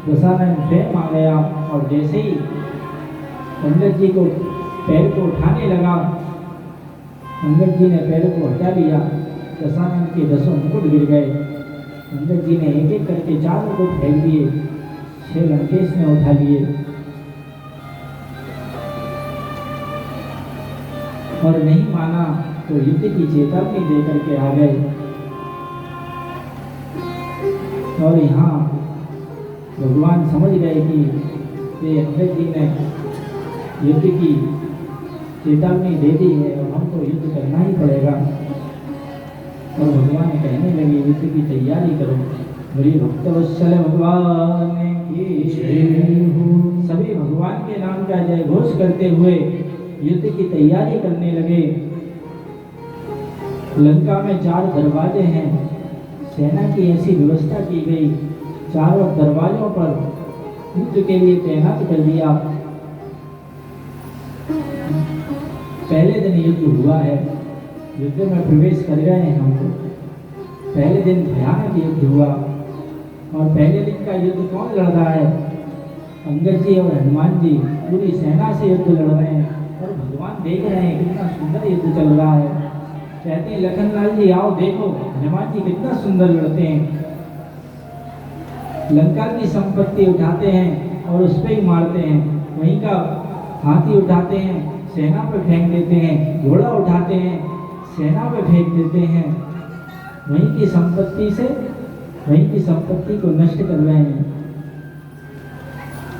दशानन स्वयं आ गया और जैसे ही अंगद जी को पैर को उठाने लगा, अंगद जी ने पैर को हटा लिया। दशानन के 10 मुकुट गिर गए। अंगद जी ने एक एक करके 4 मुकुट फेंक दिए, 6 लंकेश ने उठा लिए। और नहीं माना तो युद्ध की चेतावनी दे करके आ गए। और यहाँ भगवान समझ गए कि ये अंगद जी ने युद्ध की चेतावनी दे दी है और हमको युद्ध करना ही पड़ेगा। और भगवान कहने लगे युद्ध की तैयारी करो। मेरी भक्तवत्सल भगवान की जय हो। सभी भगवान के नाम का जय घोष करते हुए युद्ध की तैयारी करने लगे। लंका में 4 दरवाजे हैं। सेना की ऐसी व्यवस्था की गई, चारों दरवाजों पर युद्ध के लिए तैनात कर दिया। पहले दिन युद्ध हुआ है, युद्ध में प्रवेश कर गए हैं हम लोग। पहले दिन भयानक युद्ध हुआ और पहले दिन का युद्ध कौन लड़ रहा है? अंगद जी और हनुमान जी पूरी सेना से युद्ध लड़ रहे हैं और भगवान देख रहे हैं कितना सुंदर युद्ध चल रहा है। कहते हैं लखनलाल जी आओ देखो हनुमान जी कितना सुंदर लड़ते हैं। लंका की संपत्ति उठाते हैं और उस पर ही मारते हैं। वहीं का हाथी उठाते हैं, सेना पे फेंक देते हैं। घोड़ा उठाते हैं, सेना पे फेंक देते हैं। वहीं की संपत्ति को नष्ट कर रहे हैं।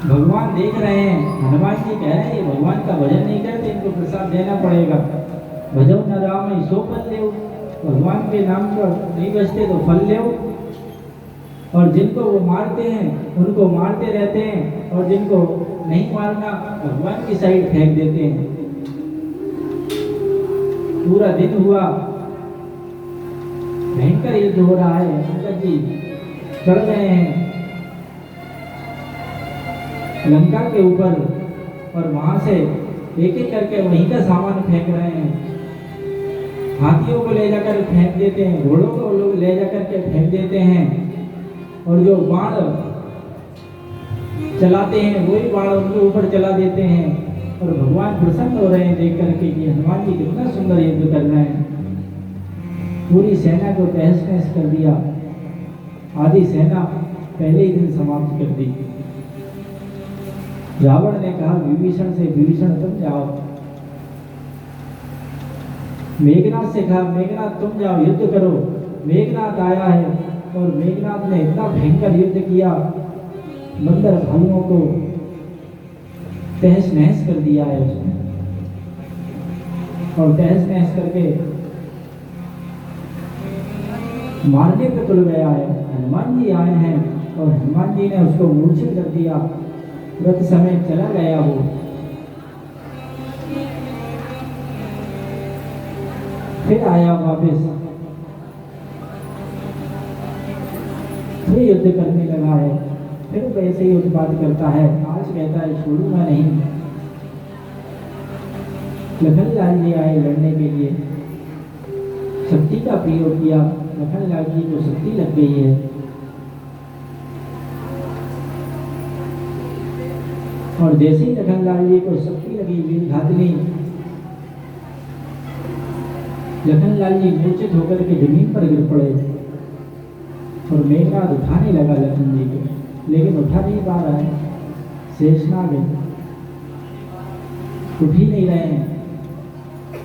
भगवान देख रहे हैं। हनुमान जी कह रहे हैं ये भगवान का भजन नहीं करते, इनको प्रसाद देना पड़ेगा। भजो न राम सो फल ले। भगवान के नाम पर नहीं बचते तो फल ले। और जिनको वो मारते हैं उनको मारते रहते हैं और जिनको नहीं मारना भगवान की साइड फेंक देते हैं। पूरा दिन हुआ, भयंकर युद्ध हो रहा है। अंगद जी चढ़ गए हैं लंका के ऊपर और वहां से एक एक करके वहीं का सामान फेंक रहे हैं। हाथियों को ले जाकर फेंक देते हैं, घोड़ों को लोग ले जाकर के फेंक देते हैं और जो बाण चलाते हैं वही बाण उनके ऊपर चला देते हैं। और भगवान प्रसन्न हो रहे हैं देख करके कि हनुमान जी कितना सुंदर युद्ध कर रहे हैं। पूरी सेना को तहस नहस कर दिया। आधी सेना पहले ही दिन समाप्त कर दी। रावण ने कहा विभीषण से, विभीषण तुम जाओ। मेघनाथ से कहा मेघनाथ तुम जाओ युद्ध करो। मेघनाथ आया है और मेघनाथ ने इतना भयंकर युद्ध किया, बंदर भालुओं को तहस नहस कर दिया है उसने। और तहस नहस करके मारने पे तुल गया है। हनुमान जी आए हैं और हनुमान जी ने उसको मूर्छित कर दिया। तुरंत समय चला गया वो। फिर आया वापस, फिर युद्ध करने लगा है। फिर वैसे ही उत्पात करता है। आज कहता है छोड़ूंगा नहीं। लखनलाल जी आए लड़ने के लिए, शक्ति का प्रयोग किया। लखनलाल जी को शक्ति लग गई है और जैसे ही लखनलाल जी को शक्ति लगी वीरघातिनी, लखनलाल जी मूर्छित होकर के जमीन पर गिर पड़े और मेघनाथ उठाने लगा लखन जी को, लेकिन उठा नहीं पा रहा है। शेषनाग उठ ही नहीं रहे हैं।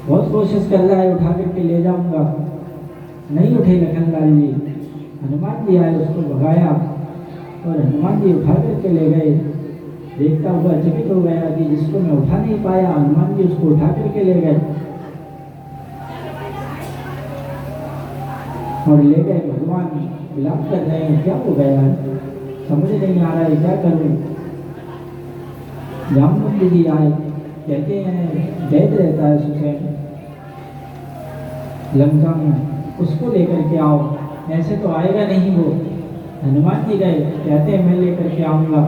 बहुत कोशिश कर रहा है उठा करके ले जाऊंगा, नहीं उठे लखनलाल जी। हनुमान जी आए, उसको भगाया और हनुमान जी उठा करके ले गए। देखता हुआ चकित हो गया कि जिसको मैं उठा नहीं पाया हनुमान जी उसको उठा करके ले गए और ले गए। भगवान विलाप कर रहे हैं क्या हो गया है, समझ नहीं आ रहा है क्या करूं। जामवंत जी आए, कहते हैं दैत्य रहता है सुसैन लंका में, उसको लेकर के आओ। ऐसे तो आएगा नहीं वो। हनुमान जी गए, कहते हैं मैं लेकर के आऊंगा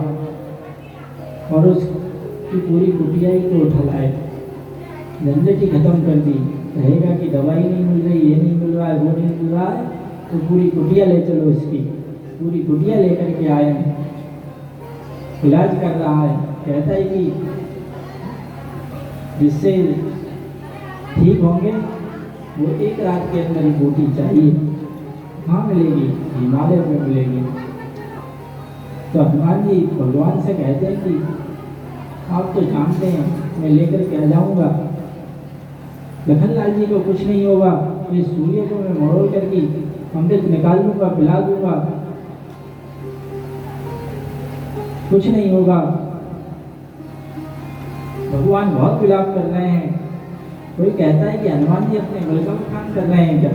और उसकी पूरी कुटिया ही को उठा लाए, झंझट ही खत्म कर दी। कहेगा कि दवाई नहीं मिल रही, ये नहीं मिल रहा है, वो नहीं मिल रहा है, तो पूरी कुटिया ले चलो। इसकी पूरी कुटिया लेकर के आए, इलाज कर रहा है। कहता है कि जिससे ठीक होंगे वो एक रात के अंदर ही बूटी चाहिए। कहाँ मिलेगी? हिमालय में मिलेगी। तो हनुमान जी भगवान से कहते हैं कि आप तो जानते हैं मैं लेकर के आ जाऊंगा, लखनलाल जी को कुछ नहीं होगा। इस सूर्य को मैं मरोड़ करके अमृत निकाल लूंगा, पिला दूंगा। कुछ नहीं होगा। भगवान बहुत विलाप कर रहे हैं। कोई कहता है कि हनुमान जी अपने बल का बखान कर रहे हैं क्या?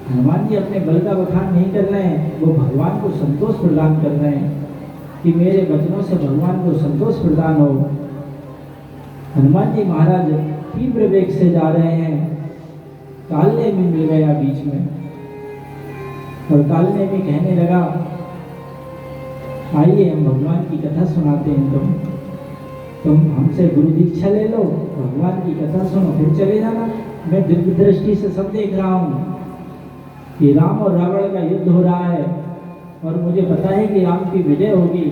हनुमान जी अपने बल का बखान नहीं कर रहे हैं, वो भगवान को संतोष प्रदान कर रहे हैं कि मेरे वचनों से भगवान को संतोष प्रदान हो। हनुमान जी महाराज तीव्र वेग से जा रहे हैं। कालने भी मिल गया बीच में और कालने भी कहने लगा, आइए हम भगवान की कथा सुनाते हैं। तुम हमसे गुरु दीक्षा ले लो, भगवान की कथा सुनो, फिर चले जाना। मैं दिव्य दृष्टि से सब देख रहा हूँ कि राम और रावण का युद्ध हो रहा है और मुझे पता है कि राम की विजय होगी।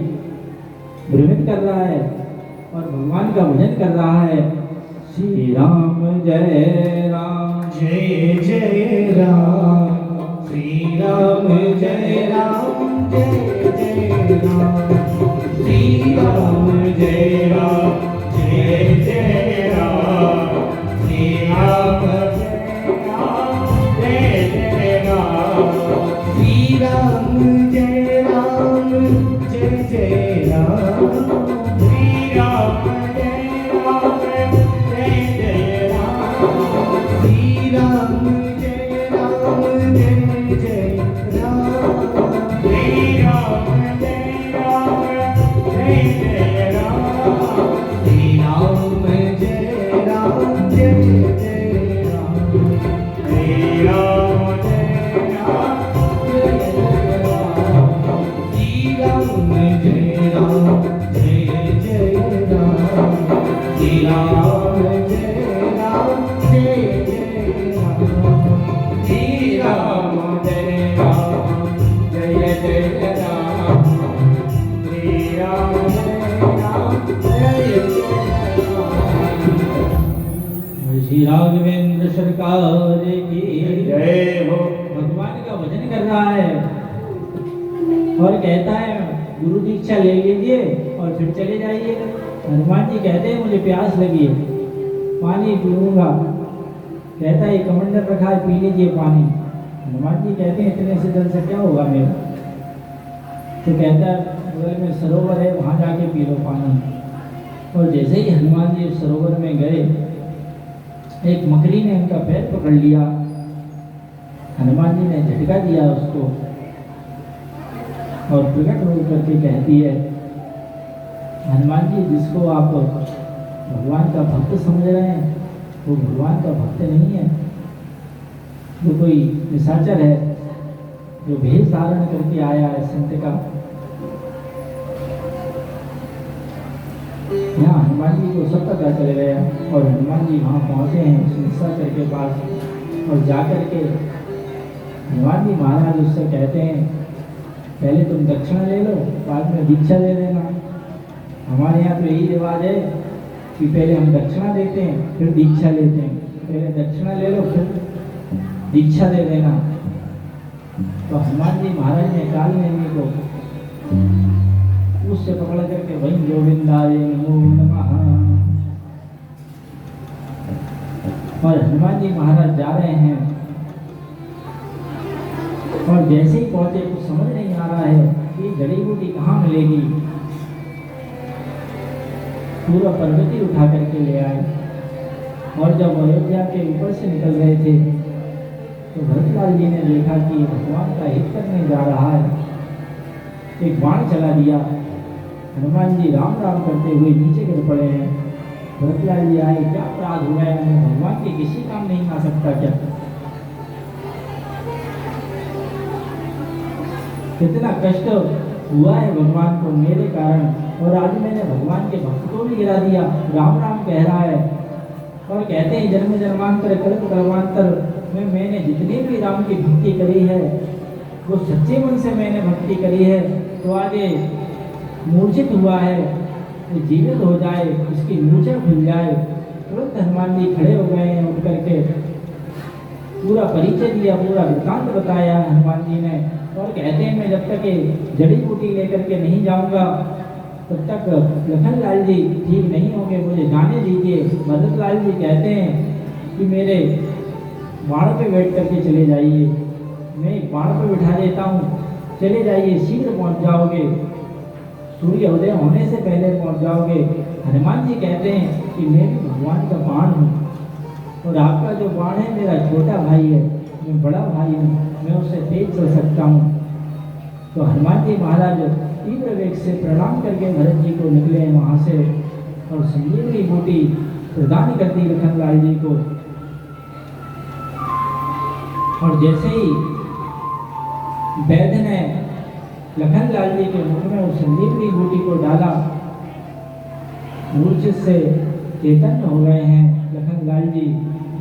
भ्रमित कर रहा है और भगवान का भजन कर रहा है। श्री राम जय राम जय जय राम, श्री राम जय राम, जय जय राम, श्री राम जय राम, जय जय राम, श्री राम जय राम, श्री राम जय राम, जय जय राम, श्री राम जय राम, जय जय राम, श्री राम जय राम, जय जय राम, श्री राम जय राम, जय जय राम, श्री राम जय राम, जय जय राम, श्री राम जय राम, जय जय राम, श्री राम जय राम, जय जय राम, श्री राम जय राम, जय जय राम, श्री राम जय राम, जय जय राम, श्री राम जय राम, जय जय राम। श्री राघवेंद्र सरकार की जय हो। भगवान का भजन कर रहा है और कहता है गुरु दीक्षा ले लीजिए और फिर चले जाइए। हनुमान जी कहते हैं मुझे प्यास लगी है, पानी पीऊंगा। कहता है कमंडल रखा है, पी लीजिए पानी। हनुमान जी कहते हैं इतने से जल से क्या होगा मेरा? तो कहता है बगल में सरोवर है, वहाँ जाके पी लो पानी। और जैसे ही हनुमान जी सरोवर में गए, एक मकड़ी ने उनका पैर पकड़ लिया। हनुमान जी ने झटका दिया उसको और प्रकट होकर के कहती है, हनुमान जी जिसको आप भगवान का भक्त समझ रहे हैं वो भगवान का भक्त नहीं है, वो कोई निशाचर है जो भेष धारण करके आया है संत का। यहाँ हनुमान जी को सब पता चल गया और हनुमान जी वहाँ पहुँचे हैं उस निशाचर के पास और जाकर के हनुमान जी महाराज उससे कहते हैं पहले तुम दक्षिणा ले लो, बाद में दीक्षा दे देना। हमारे यहाँ तो यही रिवाज है कि पहले हम दक्षिणा देते हैं फिर दीक्षा लेते हैं। पहले दक्षिणा ले लो फिर दीक्षा दे देना। तो हनुमान जी महाराज ने कालनेमी को उससे पकड़ करके वहीं गोविंदाय नमो नमः। और हनुमान जी महाराज जा रहे हैं और जैसे ही पहुंचे कुछ समझ नहीं आ रहा है कि जड़ी बूटी कहाँ मिलेगी। पूरा पर्वती उठा करके ले आए और जब अयोध्या के ऊपर से निकल रहे थे तो भरतलाल जी ने देखा कि भगवान का हित करने जा रहा है। एक बाण चला दिया। हनुमान जी राम राम करते हुए नीचे गिर पड़े हैं। भरतलाल जी आए, क्या अपराध हुआ है, मैं भगवान के किसी काम नहीं आ सकता क्या? कितना कष्ट हुआ है भगवान को मेरे कारण और आज मैंने भगवान के भक्त को भी गिरा दिया। राम राम कह रहा है और कहते हैं जन्म जन्मांतर कल्प कल्पांतर में मैंने जितनी भी राम की भक्ति करी है वो सच्चे मन से मैंने भक्ति करी है। तो आज ये मूर्छित हुआ है, ये जीवित हो जाए, इसकी मूर्छा खुल जाए। तुरंत हनुमान जी खड़े हो गए हैं उठ करके, पूरा परिचय दिया, पूरा वृत्तांत बताया हनुमान जी ने। और कहते हैं मैं जब तक ये जड़ी बूटी लेकर के नहीं जाऊंगा तब तक लखन लाल जी ठीक नहीं होंगे, मुझे जाने दीजिए। भरत लाल जी कहते हैं कि मेरे बाण पे बैठ करके चले जाइए, मैं बाण पे बिठा देता हूँ, चले जाइए, शीघ्र पहुँच जाओगे। सूर्योदय होने से पहले पहुंच जाओगे। हनुमान जी कहते हैं कि मैं भी भगवान का बाण हूँ और आपका जो बाण है मेरा छोटा भाई है, मैं बड़ा भाई हूँ, मैं उससे तेज चल सकता हूँ। तो हनुमान जी महाराज तीव्र वेग से प्रणाम करके भरत जी को निकले वहाँ से और संजीवनी बूटी प्रदान कर दी लखनलाल जी को। और जैसे ही वैद्य ने लखनलाल जी के मुख में उस संजीवनी बूटी को डाला, मूर्छित से चेतन हो गए हैं लखनलाल जी,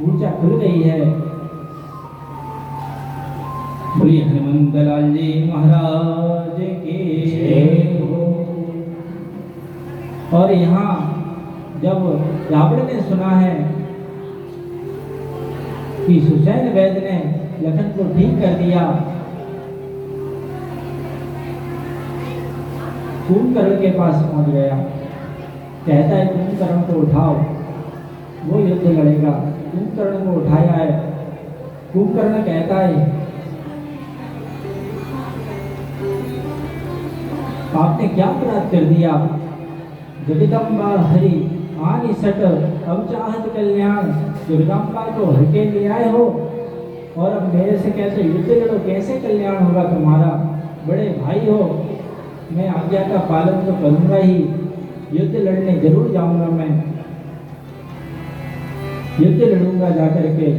ऊर्जा खुल गई है। बोलिए हनुमंत लाल जी महाराज की जय हो। और यहाँ जब रावण ने सुना है कि सुसैन वैद्य ने लखन को ठीक कर दिया, कुंभकर्ण के पास पहुंच गया, कहता है कुंभकर्ण को उठाओ, वो युद्ध लड़ेगा। कुंभकर्ण को उठाया है। कुंभकर्ण कहता है आपने क्या अपराध कर दिया? जगदम्बा हरि आनि सट अब चाहत कल्याण, जगदम्बा को हर के ले आए हो और अब मेरे से कहते युद्ध लड़ो, कैसे कल्याण होगा तुम्हारा? बड़े भाई हो, मैं आज्ञा का पालन तो करूंगा ही, युद्ध लड़ने जरूर जाऊंगा, मैं युद्ध लड़ूंगा जाकर के।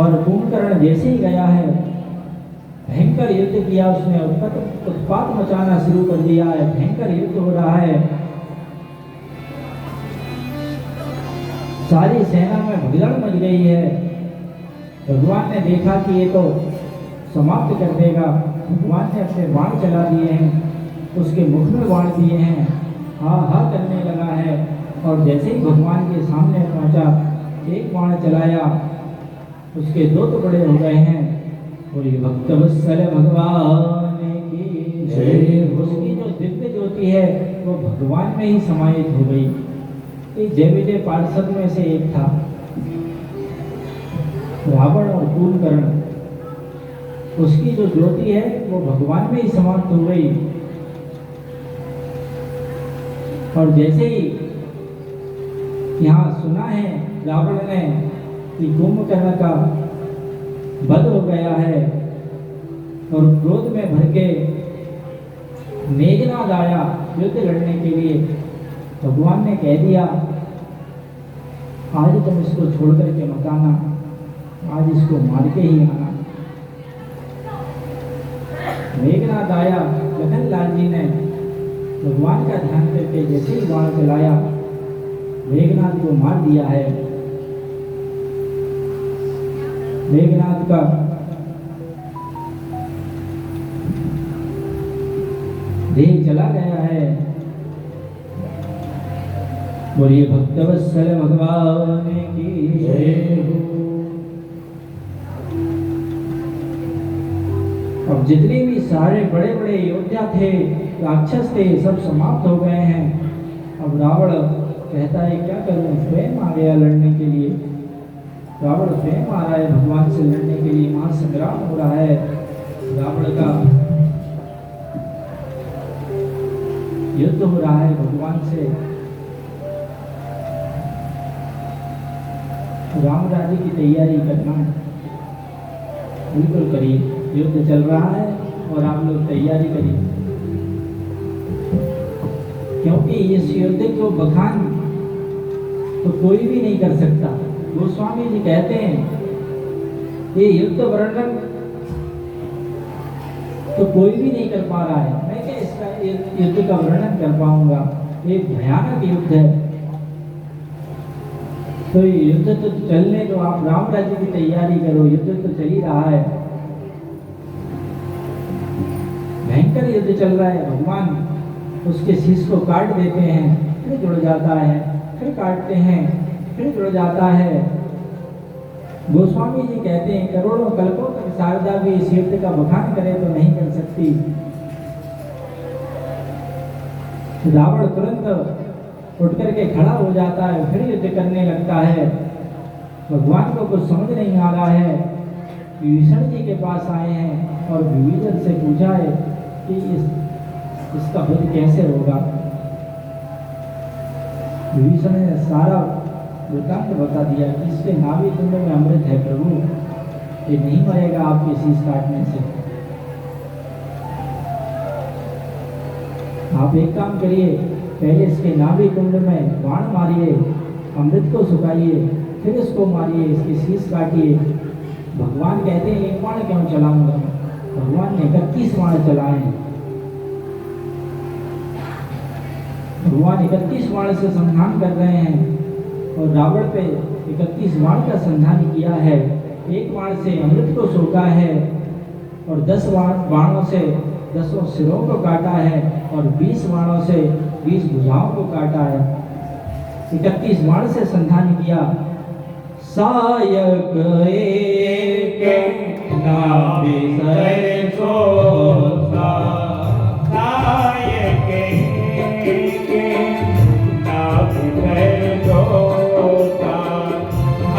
और कुंभकर्ण जैसे ही गया है, भयंकर युद्ध किया उसने, उत्पात मचाना शुरू कर दिया है, भयंकर युद्ध हो रहा है। सारी सेना में भगदड़ मच गई है। भगवान ने देखा कि ये तो समाप्त कर देगा, भगवान ने अपने बाण चला दिए हैं, उसके मुख में बाण दिए हैं, हा हा करने लगा है। और जैसे ही भगवान के सामने पहुंचा, एक बाण चलाया, उसके दो टुकड़े हो गए हैं। बोलिए भक्तवत्सल भगवान की जय। उसकी जो दिव्य ज्योति है वो भगवान में ही समाहित हो गई। ये जय विजय पार्षद में से एक था, रावण और कुंभकर्ण, उसकी जो ज्योति है वो भगवान में ही समाप्त हो गई। और जैसे ही यहाँ सुना है रावण ने कि कुंभकर्ण का वध हो गया है, और क्रोध में भर के मेघनाद आया युद्ध लड़ने के लिए, भगवान ने कह दिया आज तुम इसको छोड़ करके मत आना, आज इसको मार के ही आना। मेघनाद आया, लखनलाल जी ने भगवान का ध्यान करके जैसे ही बाण चलाया, मेघनाद को मार दिया है। मेघनाद का देह चला गया है। बोलिए भक्तवत्सल भगवान की जय हो। अब जितने भी सारे बड़े बड़े योद्धा थे, राक्षस थे, सब समाप्त हो गए हैं। अब रावण कहता है क्या करूं, स्वयं आ गया लड़ने के लिए। रावण स्वयं आ रहा है भगवान से लड़ने के लिए, महासंग्राम हो रहा है रावण का, युद्ध हो रहा है भगवान से। राम राज्य की तैयारी करना है, बिल्कुल करिए, युद्ध चल रहा है और आप लोग तैयारी करिए, क्योंकि इस युद्ध को बखान तो कोई भी नहीं कर सकता। गोस्वामी जी कहते हैं ये युद्ध वर्णन तो कोई भी नहीं कर पा रहा है, मैं क्या इसका युद्ध का वर्णन कर पाऊंगा, एक भयानक युद्ध है। तो ये युद्ध तो चलने दो, आप राम राज्य की तैयारी करो, युद्ध तो चल ही रहा है, भयंकर युद्ध चल रहा है। भगवान उसके शीश को काट देते हैं, फिर जुड़ जाता है, फिर काटते हैं, फिर जुड़ जाता है। गोस्वामी जी कहते हैं करोड़ों कल्पों तक शारदा भी इस युद्ध का बखान करे तो नहीं कर सकती। रावण तुरंत उठ करके खड़ा हो जाता है, फिर युद्ध करने लगता है। भगवान को कुछ समझ नहीं आ रहा है। विभीषण जी के पास आए हैं और विभीषण से पूछा है कि इसका वध कैसे होगा। विभीषण ने सारा वृत्तांत बता दिया कि इसके नाभि कुंड में अमृत है प्रभु, ये नहीं मरेगा आपके शीश काटने से। आप एक काम करिए, पहले इसके नाभि कुंड में बाण मारिए, अमृत को सुखाइए, फिर इसको मारिए, इसकी शीश काटिए। भगवान कहते हैं एक बाण क्यों चलाऊंगा, भगवान ने 31 बाण चलाए। भगवान 31 बाण से संधान कर रहे हैं और रावण पे 31 बाण का संधान किया है। एक बाण से अमृत को सोखा है और 10 बाणों से 10 सिरों को काटा है और 20 बाणों से 20 भुजाओं को काटा है। 31 बाण से संधान किया। सायक एक नाम